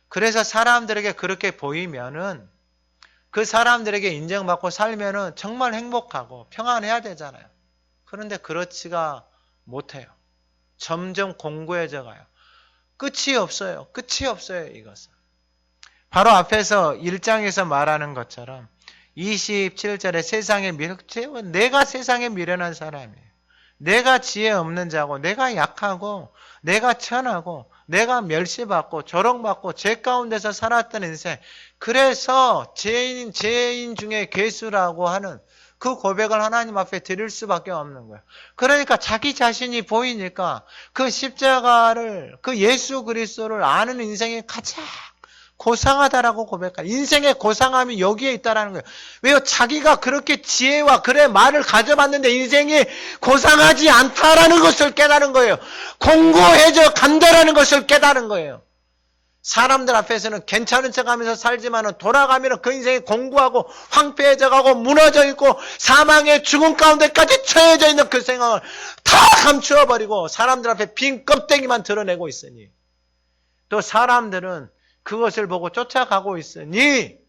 그래서 사람들에게 그렇게 보이면은 그 사람들에게 인정받고 살면은 정말 행복하고 평안해야 되잖아요. 그런데 그렇지가 못해요. 점점 공고해져 가요. 끝이 없어요. 끝이 없어요, 이것은. 바로 앞에서 1장에서 말하는 것처럼 27절에 세상의 미련한, 내가 세상에 미련한 사람이에요. 내가 지혜 없는 자고, 내가 약하고, 내가 천하고, 내가 멸시받고, 조롱받고, 죄 가운데서 살았던 인생. 그래서 죄인 중에 괴수라고 하는 그 고백을 하나님 앞에 드릴 수밖에 없는 거예요. 그러니까 자기 자신이 보이니까 그 십자가를, 그 예수 그리스도를 아는 인생이 가장 고상하다라고 고백해요. 인생의 고상함이 여기에 있다라는 거예요. 왜요? 자기가 그렇게 지혜와 그래 말을 가져봤는데 인생이 고상하지 않다라는 것을 깨달은 거예요. 공고해져 간다라는 것을 깨달은 거예요. 사람들 앞에서는 괜찮은 척하면서 살지만은 돌아가면은 그 인생이 공고하고 황폐해져 가고 무너져 있고 사망의 죽음 가운데까지 처해져 있는 그 생각을 다 감추어 버리고 사람들 앞에 빈 껍데기만 드러내고 있으니, 또 사람들은 그것을 보고 쫓아가고 있으니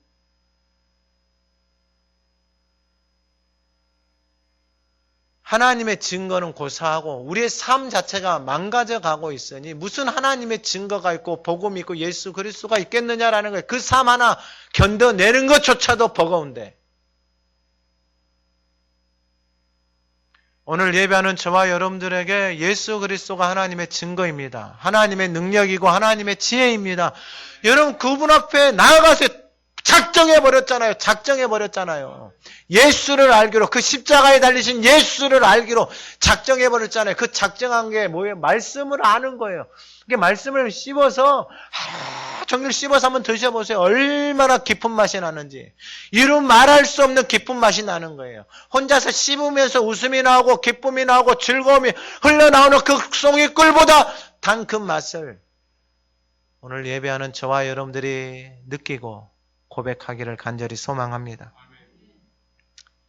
하나님의 증거는 고사하고 우리의 삶 자체가 망가져 가고 있으니 무슨 하나님의 증거가 있고 복음이 있고 예수 그리스도가 있겠느냐라는 거예요. 그 삶 하나 견뎌내는 것조차도 버거운데, 오늘 예배하는 저와 여러분들에게 예수 그리스도가 하나님의 증거입니다. 하나님의 능력이고 하나님의 지혜입니다. 여러분 그분 앞에 나아가서 작정해버렸잖아요. 예수를 알기로, 그 십자가에 달리신 예수를 알기로 작정해버렸잖아요. 그 작정한 게 뭐예요? 말씀을 아는 거예요. 이게 말씀을 씹어서 종일 씹어서 한번 드셔보세요. 얼마나 깊은 맛이 나는지. 이름 말할 수 없는 깊은 맛이 나는 거예요. 혼자서 씹으면서 웃음이 나오고 기쁨이 나오고 즐거움이 흘러나오는 그 송이 꿀보다 단 그 맛을 오늘 예배하는 저와 여러분들이 느끼고 고백하기를 간절히 소망합니다.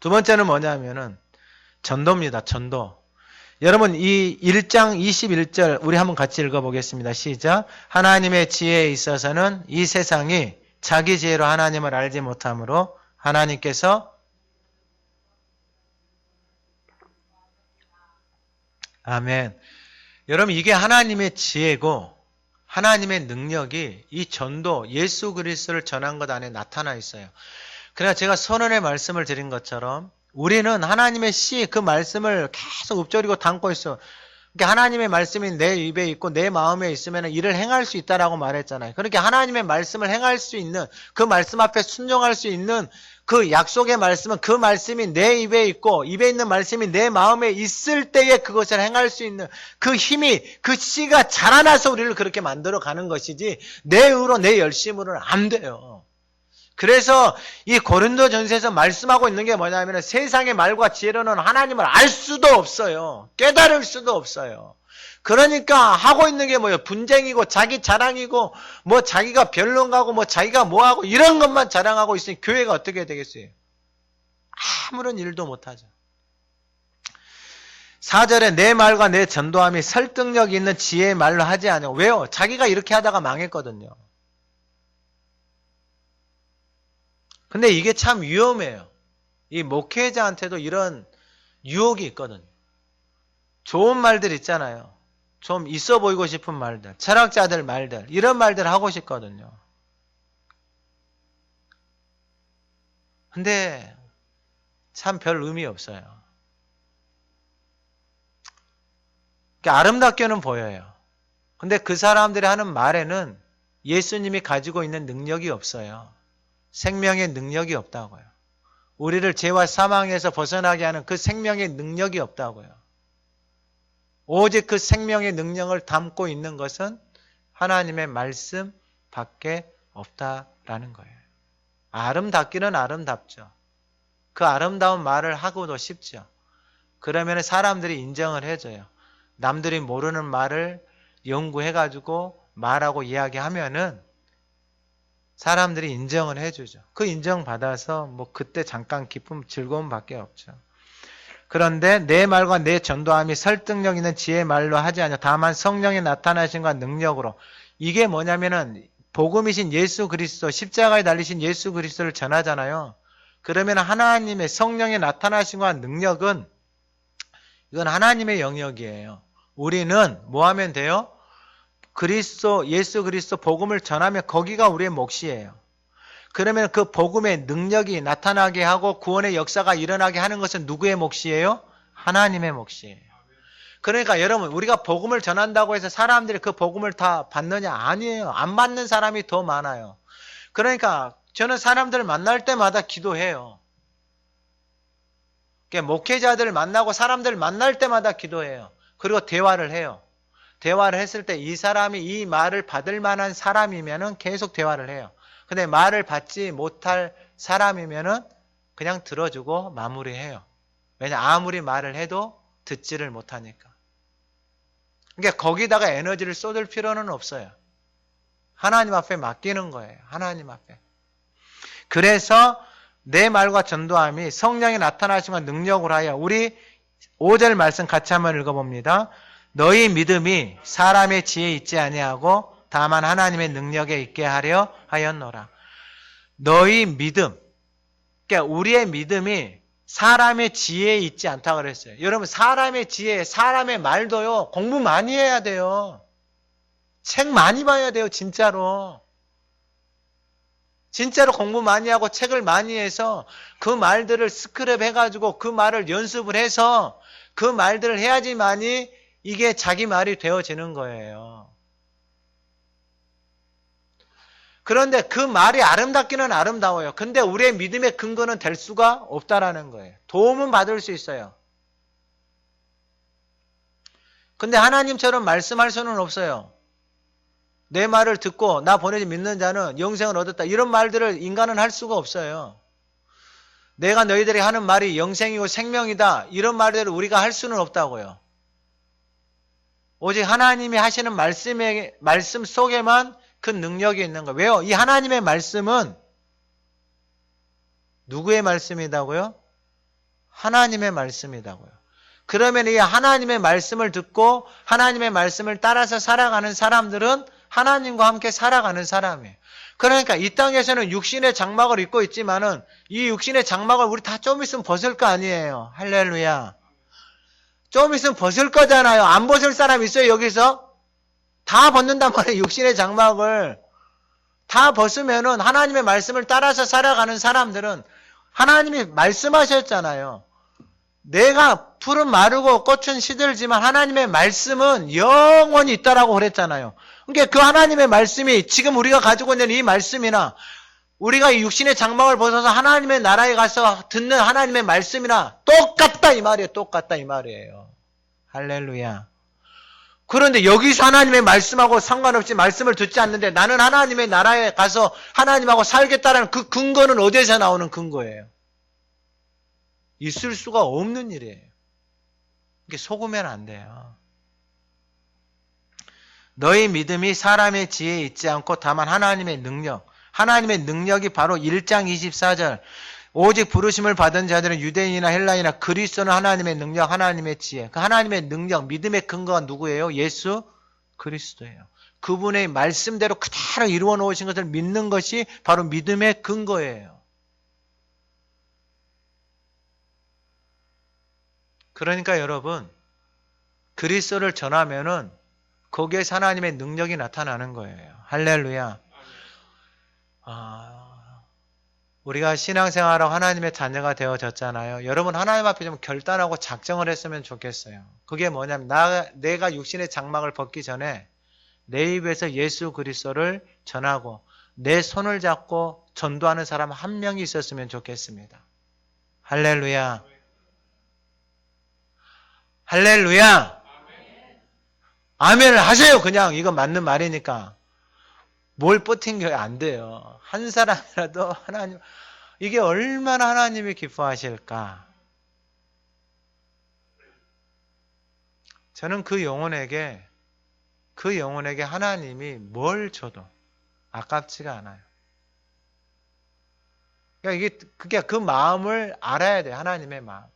두 번째는 뭐냐면은 전도입니다. 전도. 여러분 이 1장 21절 우리 한번 같이 읽어보겠습니다. 시작. 하나님의 지혜에 있어서는 이 세상이 자기 지혜로 하나님을 알지 못하므로 하나님께서 아멘. 여러분 이게 하나님의 지혜고 하나님의 능력이 이 전도 예수 그리스도를 전한 것 안에 나타나 있어요. 그래서 제가 선언의 말씀을 드린 것처럼 우리는 하나님의 씨 그 말씀을 계속 읊조리고 담고 있어. 그러니까 하나님의 말씀이 내 입에 있고 내 마음에 있으면 이를 행할 수 있다라고 말했잖아요. 그렇게 하나님의 말씀을 행할 수 있는, 그 말씀 앞에 순종할 수 있는 그 약속의 말씀은 그 말씀이 내 입에 있고 입에 있는 말씀이 내 마음에 있을 때에 그것을 행할 수 있는 그 힘이, 그 씨가 자라나서 우리를 그렇게 만들어 가는 것이지 내 의로 내 열심으로는 안 돼요. 그래서 이 고린도 전서에서 말씀하고 있는 게 뭐냐면 세상의 말과 지혜로는 하나님을 알 수도 없어요. 깨달을 수도 없어요. 그러니까 하고 있는 게 뭐예요? 분쟁이고 자기 자랑이고 뭐 자기가 변론가고 뭐 자기가 뭐하고 이런 것만 자랑하고 있으니 교회가 어떻게 되겠어요? 아무런 일도 못하죠. 4절에 내 말과 내 전도함이 설득력 있는 지혜의 말로 하지 않아요. 왜요? 자기가 이렇게 하다가 망했거든요. 근데 이게 참 위험해요. 이 목회자한테도 이런 유혹이 있거든요. 좋은 말들 있잖아요. 좀 있어 보이고 싶은 말들, 철학자들 말들, 이런 말들 하고 싶거든요. 근데 참 별 의미 없어요. 아름답게는 보여요. 근데 그 사람들이 하는 말에는 예수님이 가지고 있는 능력이 없어요. 생명의 능력이 없다고요. 우리를 죄와 사망에서 벗어나게 하는 그 생명의 능력이 없다고요. 오직 그 생명의 능력을 담고 있는 것은 하나님의 말씀 밖에 없다라는 거예요. 아름답기는 아름답죠. 그 아름다운 말을 하고도 싶죠. 그러면 사람들이 인정을 해줘요. 남들이 모르는 말을 연구해가지고 말하고 이야기하면은 사람들이 인정을 해주죠. 그 인정받아서 뭐 그때 잠깐 기쁨, 즐거움밖에 없죠. 그런데 내 말과 내 전도함이 설득력 있는 지혜의 말로 하지 않아 다만 성령의 나타나심과 능력으로. 이게 뭐냐면은 복음이신 예수 그리스도, 십자가에 달리신 예수 그리스도를 전하잖아요. 그러면 하나님의 성령의 나타나심과 능력은 이건 하나님의 영역이에요. 우리는 뭐 하면 돼요? 예수 그리스도 복음을 전하면 거기가 우리의 몫이에요. 그러면 그 복음의 능력이 나타나게 하고 구원의 역사가 일어나게 하는 것은 누구의 몫이에요? 하나님의 몫이에요. 그러니까 여러분, 우리가 복음을 전한다고 해서 사람들이 그 복음을 다 받느냐? 아니에요. 안 받는 사람이 더 많아요. 그러니까 저는 사람들을 만날 때마다 기도해요. 목회자들을 만나고 사람들을 만날 때마다 기도해요. 그리고 대화를 해요. 대화를 했을 때 이 사람이 이 말을 받을 만한 사람이면은 계속 대화를 해요. 근데 말을 받지 못할 사람이면은 그냥 들어주고 마무리해요. 왜냐, 아무리 말을 해도 듣지를 못하니까. 그러니까 거기다가 에너지를 쏟을 필요는 없어요. 하나님 앞에 맡기는 거예요. 하나님 앞에. 그래서 내 말과 전도함이 성령이 나타나시면 능력으로 하여, 우리 5절 말씀 같이 한번 읽어봅니다. 너희 믿음이 사람의 지혜에 있지 아니하고 다만 하나님의 능력에 있게 하려 하였노라. 너희 믿음, 그러니까 우리의 믿음이 사람의 지혜에 있지 않다고 그랬어요. 여러분, 사람의 지혜, 사람의 말도요, 공부 많이 해야 돼요. 책 많이 봐야 돼요, 진짜로. 진짜로 공부 많이 하고 책을 많이 해서 그 말들을 스크랩 해가지고 그 말을 연습을 해서 그 말들을 해야지만이 이게 자기 말이 되어지는 거예요. 그런데 그 말이 아름답기는 아름다워요. 근데 우리의 믿음의 근거는 될 수가 없다라는 거예요. 도움은 받을 수 있어요. 근데 하나님처럼 말씀할 수는 없어요. 내 말을 듣고 나 보내지 믿는 자는 영생을 얻었다. 이런 말들을 인간은 할 수가 없어요. 내가 너희들이 하는 말이 영생이고 생명이다. 이런 말들을 우리가 할 수는 없다고요. 오직 하나님이 하시는 말씀 속에만 그 능력이 있는 거예요. 왜요? 이 하나님의 말씀은 누구의 말씀이다고요? 하나님의 말씀이다고요. 그러면 이 하나님의 말씀을 듣고 하나님의 말씀을 따라서 살아가는 사람들은 하나님과 함께 살아가는 사람이에요. 그러니까 이 땅에서는 육신의 장막을 입고 있지만은 이 육신의 장막을 우리 다 좀 있으면 벗을 거 아니에요. 할렐루야. 좀 있으면 벗을 거잖아요. 안 벗을 사람 있어요, 여기서? 다 벗는단 말이에요, 육신의 장막을. 다 벗으면은 하나님의 말씀을 따라서 살아가는 사람들은 하나님이 말씀하셨잖아요. 내가 풀은 마르고 꽃은 시들지만 하나님의 말씀은 영원히 있다라고 그랬잖아요. 그러니까 그 하나님의 말씀이 지금 우리가 가지고 있는 이 말씀이나 우리가 이 육신의 장막을 벗어서 하나님의 나라에 가서 듣는 하나님의 말씀이나 똑같다 이 말이에요. 똑같다 이 말이에요. 할렐루야. 그런데 여기서 하나님의 말씀하고 상관없이 말씀을 듣지 않는데 나는 하나님의 나라에 가서 하나님하고 살겠다라는 그 근거는 어디에서 나오는 근거예요? 있을 수가 없는 일이에요. 이게 속으면 안 돼요. 너희 믿음이 사람의 지혜에 있지 않고 다만 하나님의 능력. 하나님의 능력이 바로 1장 24절. 오직 부르심을 받은 자들은 유대인이나 헬라인이나 그리스도는 하나님의 능력, 하나님의 지혜. 그 하나님의 능력, 믿음의 근거가 누구예요? 예수 그리스도예요. 그분의 말씀대로 그대로 이루어 놓으신 것을 믿는 것이 바로 믿음의 근거예요. 그러니까 여러분, 그리스도를 전하면은 거기에서 하나님의 능력이 나타나는 거예요. 할렐루야. 우리가 신앙생활하고 하나님의 자녀가 되어졌잖아요. 여러분 하나님 앞에 좀 결단하고 작정을 했으면 좋겠어요. 그게 뭐냐면 내가 육신의 장막을 벗기 전에 내 입에서 예수 그리스도를 전하고 내 손을 잡고 전도하는 사람 한 명이 있었으면 좋겠습니다. 할렐루야. 할렐루야. 아멘을 하세요. 그냥 이거 맞는 말이니까. 뭘 버팅겨야 안 돼요. 한 사람이라도 하나님, 이게 얼마나 하나님이 기뻐하실까. 저는 그 영혼에게 하나님이 뭘 줘도 아깝지가 않아요. 그러니까 그 마음을 알아야 돼요. 하나님의 마음을.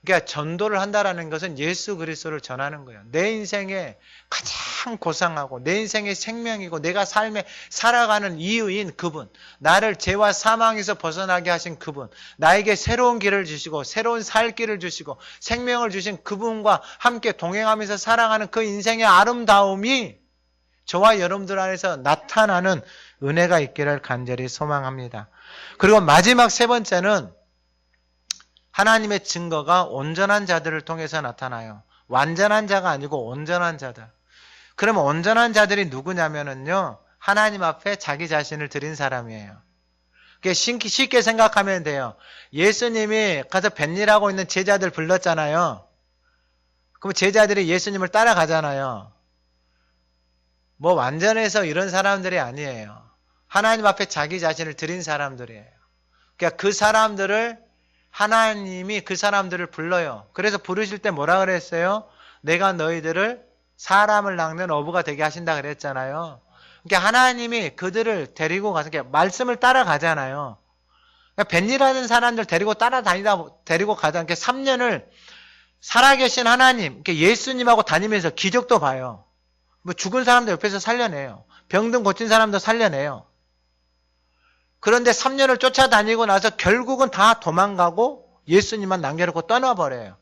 그러니까 전도를 한다라는 것은 예수 그리스도를 전하는 거예요. 내 인생에 가장 고상하고 내 인생의 생명이고 내가 삶에 살아가는 이유인 그분, 나를 죄와 사망에서 벗어나게 하신 그분, 나에게 새로운 길을 주시고 새로운 살 길을 주시고 생명을 주신 그분과 함께 동행하면서 살아가는 그 인생의 아름다움이 저와 여러분들 안에서 나타나는 은혜가 있기를 간절히 소망합니다. 그리고 마지막 세 번째는 하나님의 증거가 온전한 자들을 통해서 나타나요. 완전한 자가 아니고 온전한 자들. 그러면 온전한 자들이 누구냐면요, 하나님 앞에 자기 자신을 드린 사람이에요. 쉽게 생각하면 돼요. 예수님이 가서 뱃일하고 있는 제자들 불렀잖아요. 그럼 제자들이 예수님을 따라가잖아요. 뭐 완전해서 이런 사람들이 아니에요. 하나님 앞에 자기 자신을 드린 사람들이에요. 그러니까 그 사람들을 하나님이 그 사람들을 불러요. 그래서 부르실 때 뭐라 그랬어요? 내가 너희들을 사람을 낚는 어부가 되게 하신다 그랬잖아요. 그러니까 하나님이 그들을 데리고 가서 말씀을 따라가잖아요. 그러니까 뱃일하는 사람들 데리고 데리고 가자. 그러니까 3년을 살아계신 하나님, 그러니까 예수님하고 다니면서 기적도 봐요. 뭐 죽은 사람도 옆에서 살려내요. 병든 고친 사람도 살려내요. 그런데 3년을 쫓아다니고 나서 결국은 다 도망가고 예수님만 남겨놓고 떠나버려요.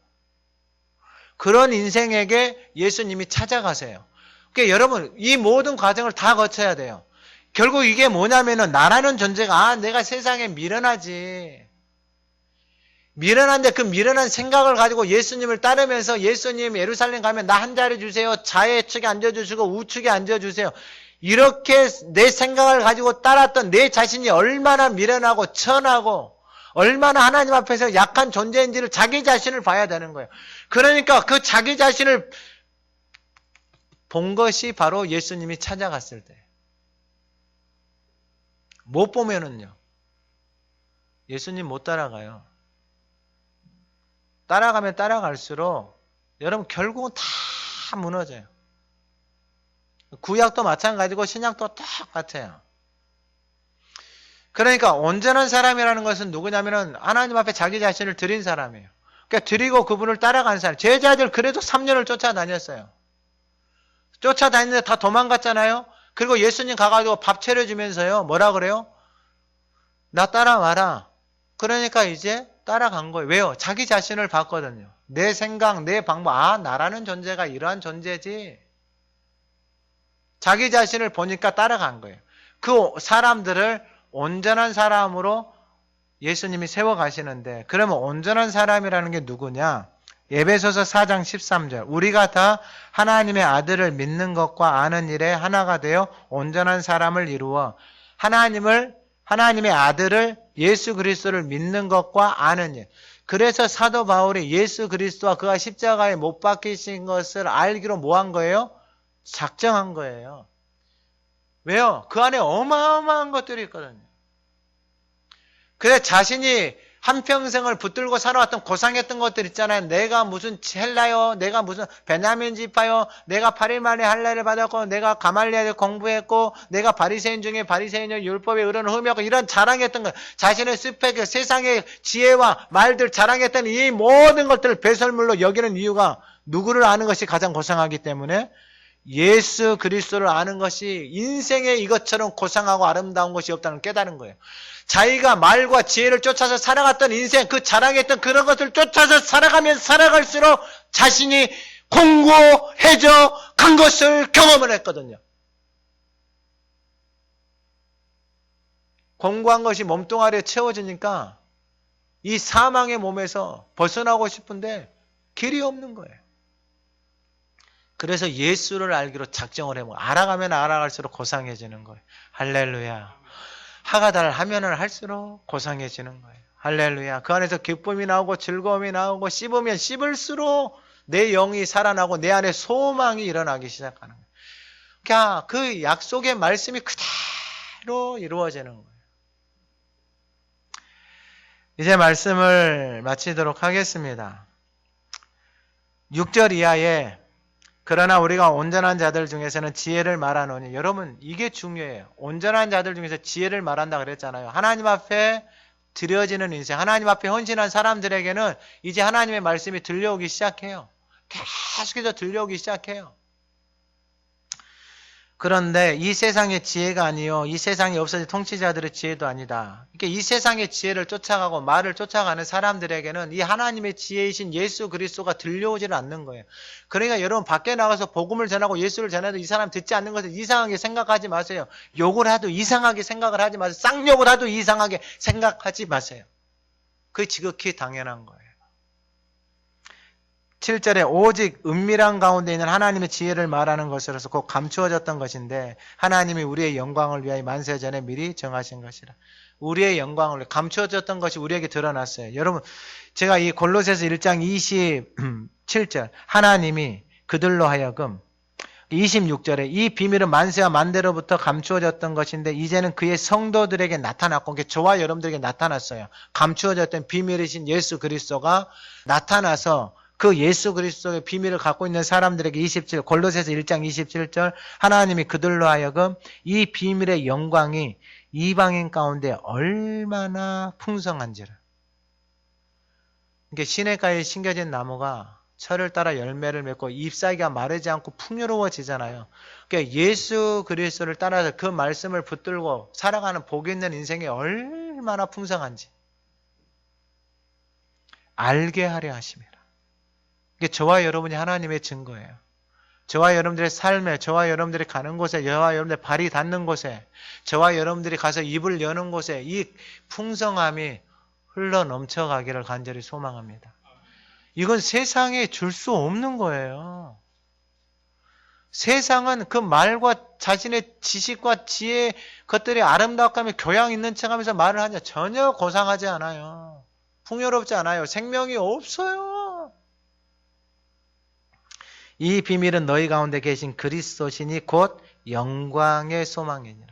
그런 인생에게 예수님이 찾아가세요. 그러니까 여러분, 이 모든 과정을 다 거쳐야 돼요. 결국 이게 뭐냐면은 나라는 존재가 내가 세상에 미련하지. 미련한데 그 미련한 생각을 가지고 예수님을 따르면서 예수님 예루살렘 가면 나 한 자리 주세요. 좌측에 앉아주시고 우측에 앉아주세요. 이렇게 내 생각을 가지고 따랐던 내 자신이 얼마나 미련하고 천하고 얼마나 하나님 앞에서 약한 존재인지를 자기 자신을 봐야 되는 거예요. 그러니까 그 자기 자신을 본 것이 바로 예수님이 찾아갔을 때. 못 보면은요, 예수님 못 따라가요. 따라가면 따라갈수록 여러분 결국은 다 무너져요. 구약도 마찬가지고 신약도 똑같아요. 그러니까 온전한 사람이라는 것은 누구냐면은 하나님 앞에 자기 자신을 드린 사람이에요. 그러니까 드리고 그분을 따라간 사람. 제자들 그래도 3년을 쫓아다녔어요. 쫓아다니는데 다 도망갔잖아요. 그리고 예수님 가가지고 밥 차려주면서요, 뭐라 그래요? 나 따라와라. 그러니까 이제 따라간 거예요. 왜요? 자기 자신을 봤거든요. 내 생각, 내 방법, 나라는 존재가 이러한 존재지. 자기 자신을 보니까 따라간 거예요. 그 사람들을 온전한 사람으로 예수님이 세워가시는데, 그러면 온전한 사람이라는 게 누구냐? 에베소서 4장 13절. 우리가 다 하나님의 아들을 믿는 것과 아는 일에 하나가 되어 온전한 사람을 이루어 하나님의 아들을 예수 그리스도를 믿는 것과 아는 일. 그래서 사도 바울이 예수 그리스도와 그가 십자가에 못 박히신 것을 알기로 뭐 한 거예요? 작정한 거예요. 왜요? 그 안에 어마어마한 것들이 있거든요. 그래 자신이 한평생을 붙들고 살아왔던 고상했던 것들 있잖아요. 내가 무슨 헬라요, 내가 무슨 베냐민 지파요, 내가 8일 만에 할례를 받았고, 내가 가말리엘에 공부했고, 내가 바리새인 중에 바리새인요, 율법에 의로는 흠이었고, 이런 자랑했던 것, 자신의 스펙, 세상의 지혜와 말들 자랑했던 이 모든 것들을 배설물로 여기는 이유가 누구를 아는 것이 가장 고상하기 때문에 예수 그리스도를 아는 것이 인생에 이것처럼 고상하고 아름다운 것이 없다는 걸 깨달은 거예요. 자기가 말과 지혜를 쫓아서 살아갔던 인생, 그 자랑했던 그런 것을 쫓아서 살아가면 살아갈수록 자신이 공고해져 간 것을 경험을 했거든요. 공고한 것이 몸뚱아리에 채워지니까 이 사망의 몸에서 벗어나고 싶은데 길이 없는 거예요. 그래서 예수를 알기로 작정을 해보고 알아가면 알아갈수록 고상해지는 거예요. 할렐루야. 하가다를 하면은 할수록 고상해지는 거예요. 할렐루야. 그 안에서 기쁨이 나오고 즐거움이 나오고 씹으면 씹을수록 내 영이 살아나고 내 안에 소망이 일어나기 시작하는 거예요. 그러니까 그 약속의 말씀이 그대로 이루어지는 거예요. 이제 말씀을 마치도록 하겠습니다. 6절 이하에 그러나 우리가 온전한 자들 중에서는 지혜를 말하노니, 여러분 이게 중요해요. 온전한 자들 중에서 지혜를 말한다 그랬잖아요. 하나님 앞에 드려지는 인생, 하나님 앞에 헌신한 사람들에게는 이제 하나님의 말씀이 들려오기 시작해요. 계속해서 들려오기 시작해요. 그런데 이 세상의 지혜가 아니요, 이 세상에 없어진 통치자들의 지혜도 아니다. 그러니까 이 세상의 지혜를 쫓아가고 말을 쫓아가는 사람들에게는 이 하나님의 지혜이신 예수 그리스도가 들려오지를 않는 거예요. 그러니까 여러분 밖에 나가서 복음을 전하고 예수를 전해도 이 사람 듣지 않는 것을 이상하게 생각하지 마세요. 욕을 해도 이상하게 생각을 하지 마세요. 쌍욕을 해도 이상하게 생각하지 마세요. 그게 지극히 당연한 거예요. 7절에 오직 은밀한 가운데 있는 하나님의 지혜를 말하는 것으로서 곧 감추어졌던 것인데 하나님이 우리의 영광을 위하여 만세 전에 미리 정하신 것이라. 우리의 영광을 위해 감추어졌던 것이 우리에게 드러났어요. 여러분, 제가 이 골로새서 1장 27절 하나님이 그들로 하여금 26절에 이 비밀은 만세와 만대로부터 감추어졌던 것인데 이제는 그의 성도들에게 나타났고, 저와 여러분들에게 나타났어요. 감추어졌던 비밀이신 예수 그리스도가 나타나서 그 예수 그리스도의 비밀을 갖고 있는 사람들에게 27, 골로새서 1장 27절 하나님이 그들로 하여금 이 비밀의 영광이 이방인 가운데 얼마나 풍성한지를. 그러니까 시냇가에 심겨진 나무가 철을 따라 열매를 맺고 잎사귀가 마르지 않고 풍요로워지잖아요. 그러니까 예수 그리스도를 따라서 그 말씀을 붙들고 살아가는 복이 있는 인생이 얼마나 풍성한지 알게 하려 하십니다. 이게 저와 여러분이 하나님의 증거예요. 저와 여러분들의 삶에, 저와 여러분들이 가는 곳에, 저와 여러분들의 발이 닿는 곳에, 저와 여러분들이 가서 입을 여는 곳에 이 풍성함이 흘러 넘쳐가기를 간절히 소망합니다. 이건 세상에 줄 수 없는 거예요. 세상은 그 말과 자신의 지식과 지혜, 것들이 아름답고 교양 있는 척하면서 말을 하냐 전혀 고상하지 않아요. 풍요롭지 않아요. 생명이 없어요. 이 비밀은 너희 가운데 계신 그리스도시니 곧 영광의 소망이니라.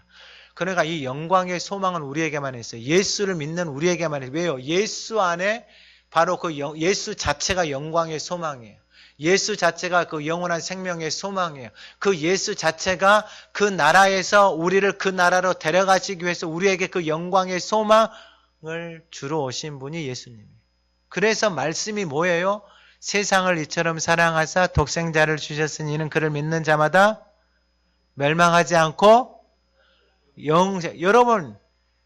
그러니까 이 영광의 소망은 우리에게만 있어요. 예수를 믿는 우리에게만 있어요. 왜요? 예수 안에 바로 그 예수 자체가 영광의 소망이에요. 예수 자체가 그 영원한 생명의 소망이에요. 그 예수 자체가 그 나라에서 우리를 그 나라로 데려가시기 위해서 우리에게 그 영광의 소망을 주러 오신 분이 예수님이에요. 그래서 말씀이 뭐예요? 세상을 이처럼 사랑하사 독생자를 주셨으니 이는 그를 믿는 자마다 멸망하지 않고 영생. 여러분,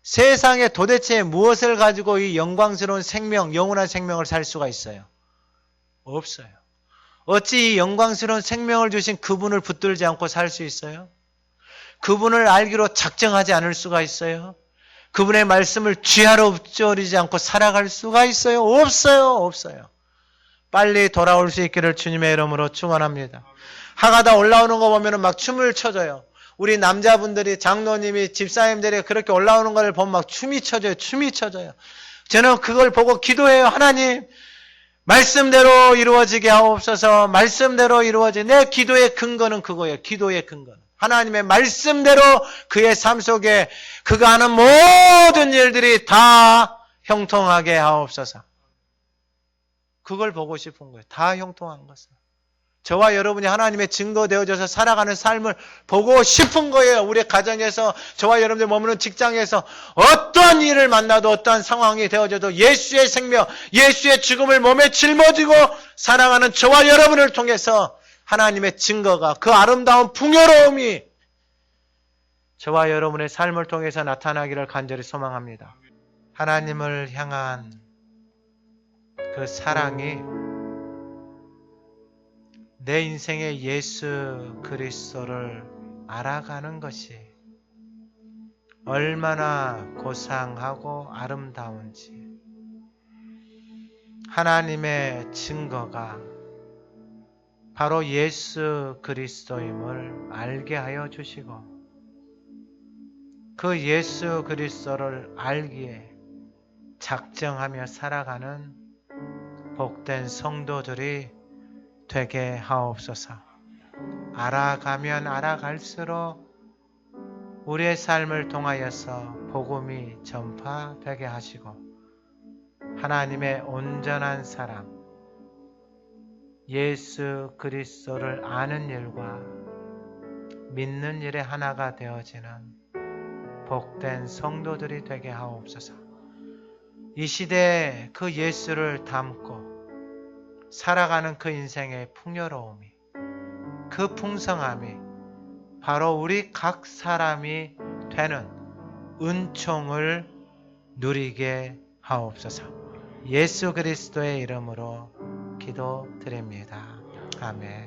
세상에 도대체 무엇을 가지고 이 영광스러운 생명, 영원한 생명을 살 수가 있어요? 없어요. 어찌 이 영광스러운 생명을 주신 그분을 붙들지 않고 살 수 있어요? 그분을 알기로 작정하지 않을 수가 있어요? 그분의 말씀을 쥐하러 읊조리지 않고 살아갈 수가 있어요? 없어요. 없어요. 빨리 돌아올 수 있기를 주님의 이름으로 축원합니다. 하가다 올라오는 거 보면 막 춤을 춰줘요. 우리 남자분들이, 장로님이, 집사님들이 그렇게 올라오는 걸 보면 막 춤이 춰져요. 춤이 춰져요. 저는 그걸 보고 기도해요. 하나님, 말씀대로 이루어지게 하옵소서. 말씀대로 내 기도의 근거는 그거예요. 기도의 근거는. 하나님의 말씀대로 그의 삶 속에 그가 하는 모든 일들이 다 형통하게 하옵소서. 그걸 보고 싶은 거예요. 다 형통한 것을. 저와 여러분이 하나님의 증거 되어져서 살아가는 삶을 보고 싶은 거예요. 우리 가정에서, 저와 여러분들 머무는 직장에서 어떠한 일을 만나도 어떠한 상황이 되어져도 예수의 생명, 예수의 죽음을 몸에 짊어지고 살아가는 저와 여러분을 통해서 하나님의 증거가, 그 아름다운 풍요로움이 저와 여러분의 삶을 통해서 나타나기를 간절히 소망합니다. 하나님을 향한 그 사랑이 내 인생의 예수 그리스도를 알아가는 것이 얼마나 고상하고 아름다운지, 하나님의 증거가 바로 예수 그리스도임을 알게 하여 주시고, 그 예수 그리스도를 알기에 작정하며 살아가는 복된 성도들이 되게 하옵소서. 알아가면 알아갈수록 우리의 삶을 통하여서 복음이 전파되게 하시고 하나님의 온전한 사랑, 예수 그리스도를 아는 일과 믿는 일의 하나가 되어지는 복된 성도들이 되게 하옵소서. 이 시대에 그 예수를 담고 살아가는 그 인생의 풍요로움이, 그 풍성함이 바로 우리 각 사람이 되는 은총을 누리게 하옵소서. 예수 그리스도의 이름으로 기도드립니다. 아멘.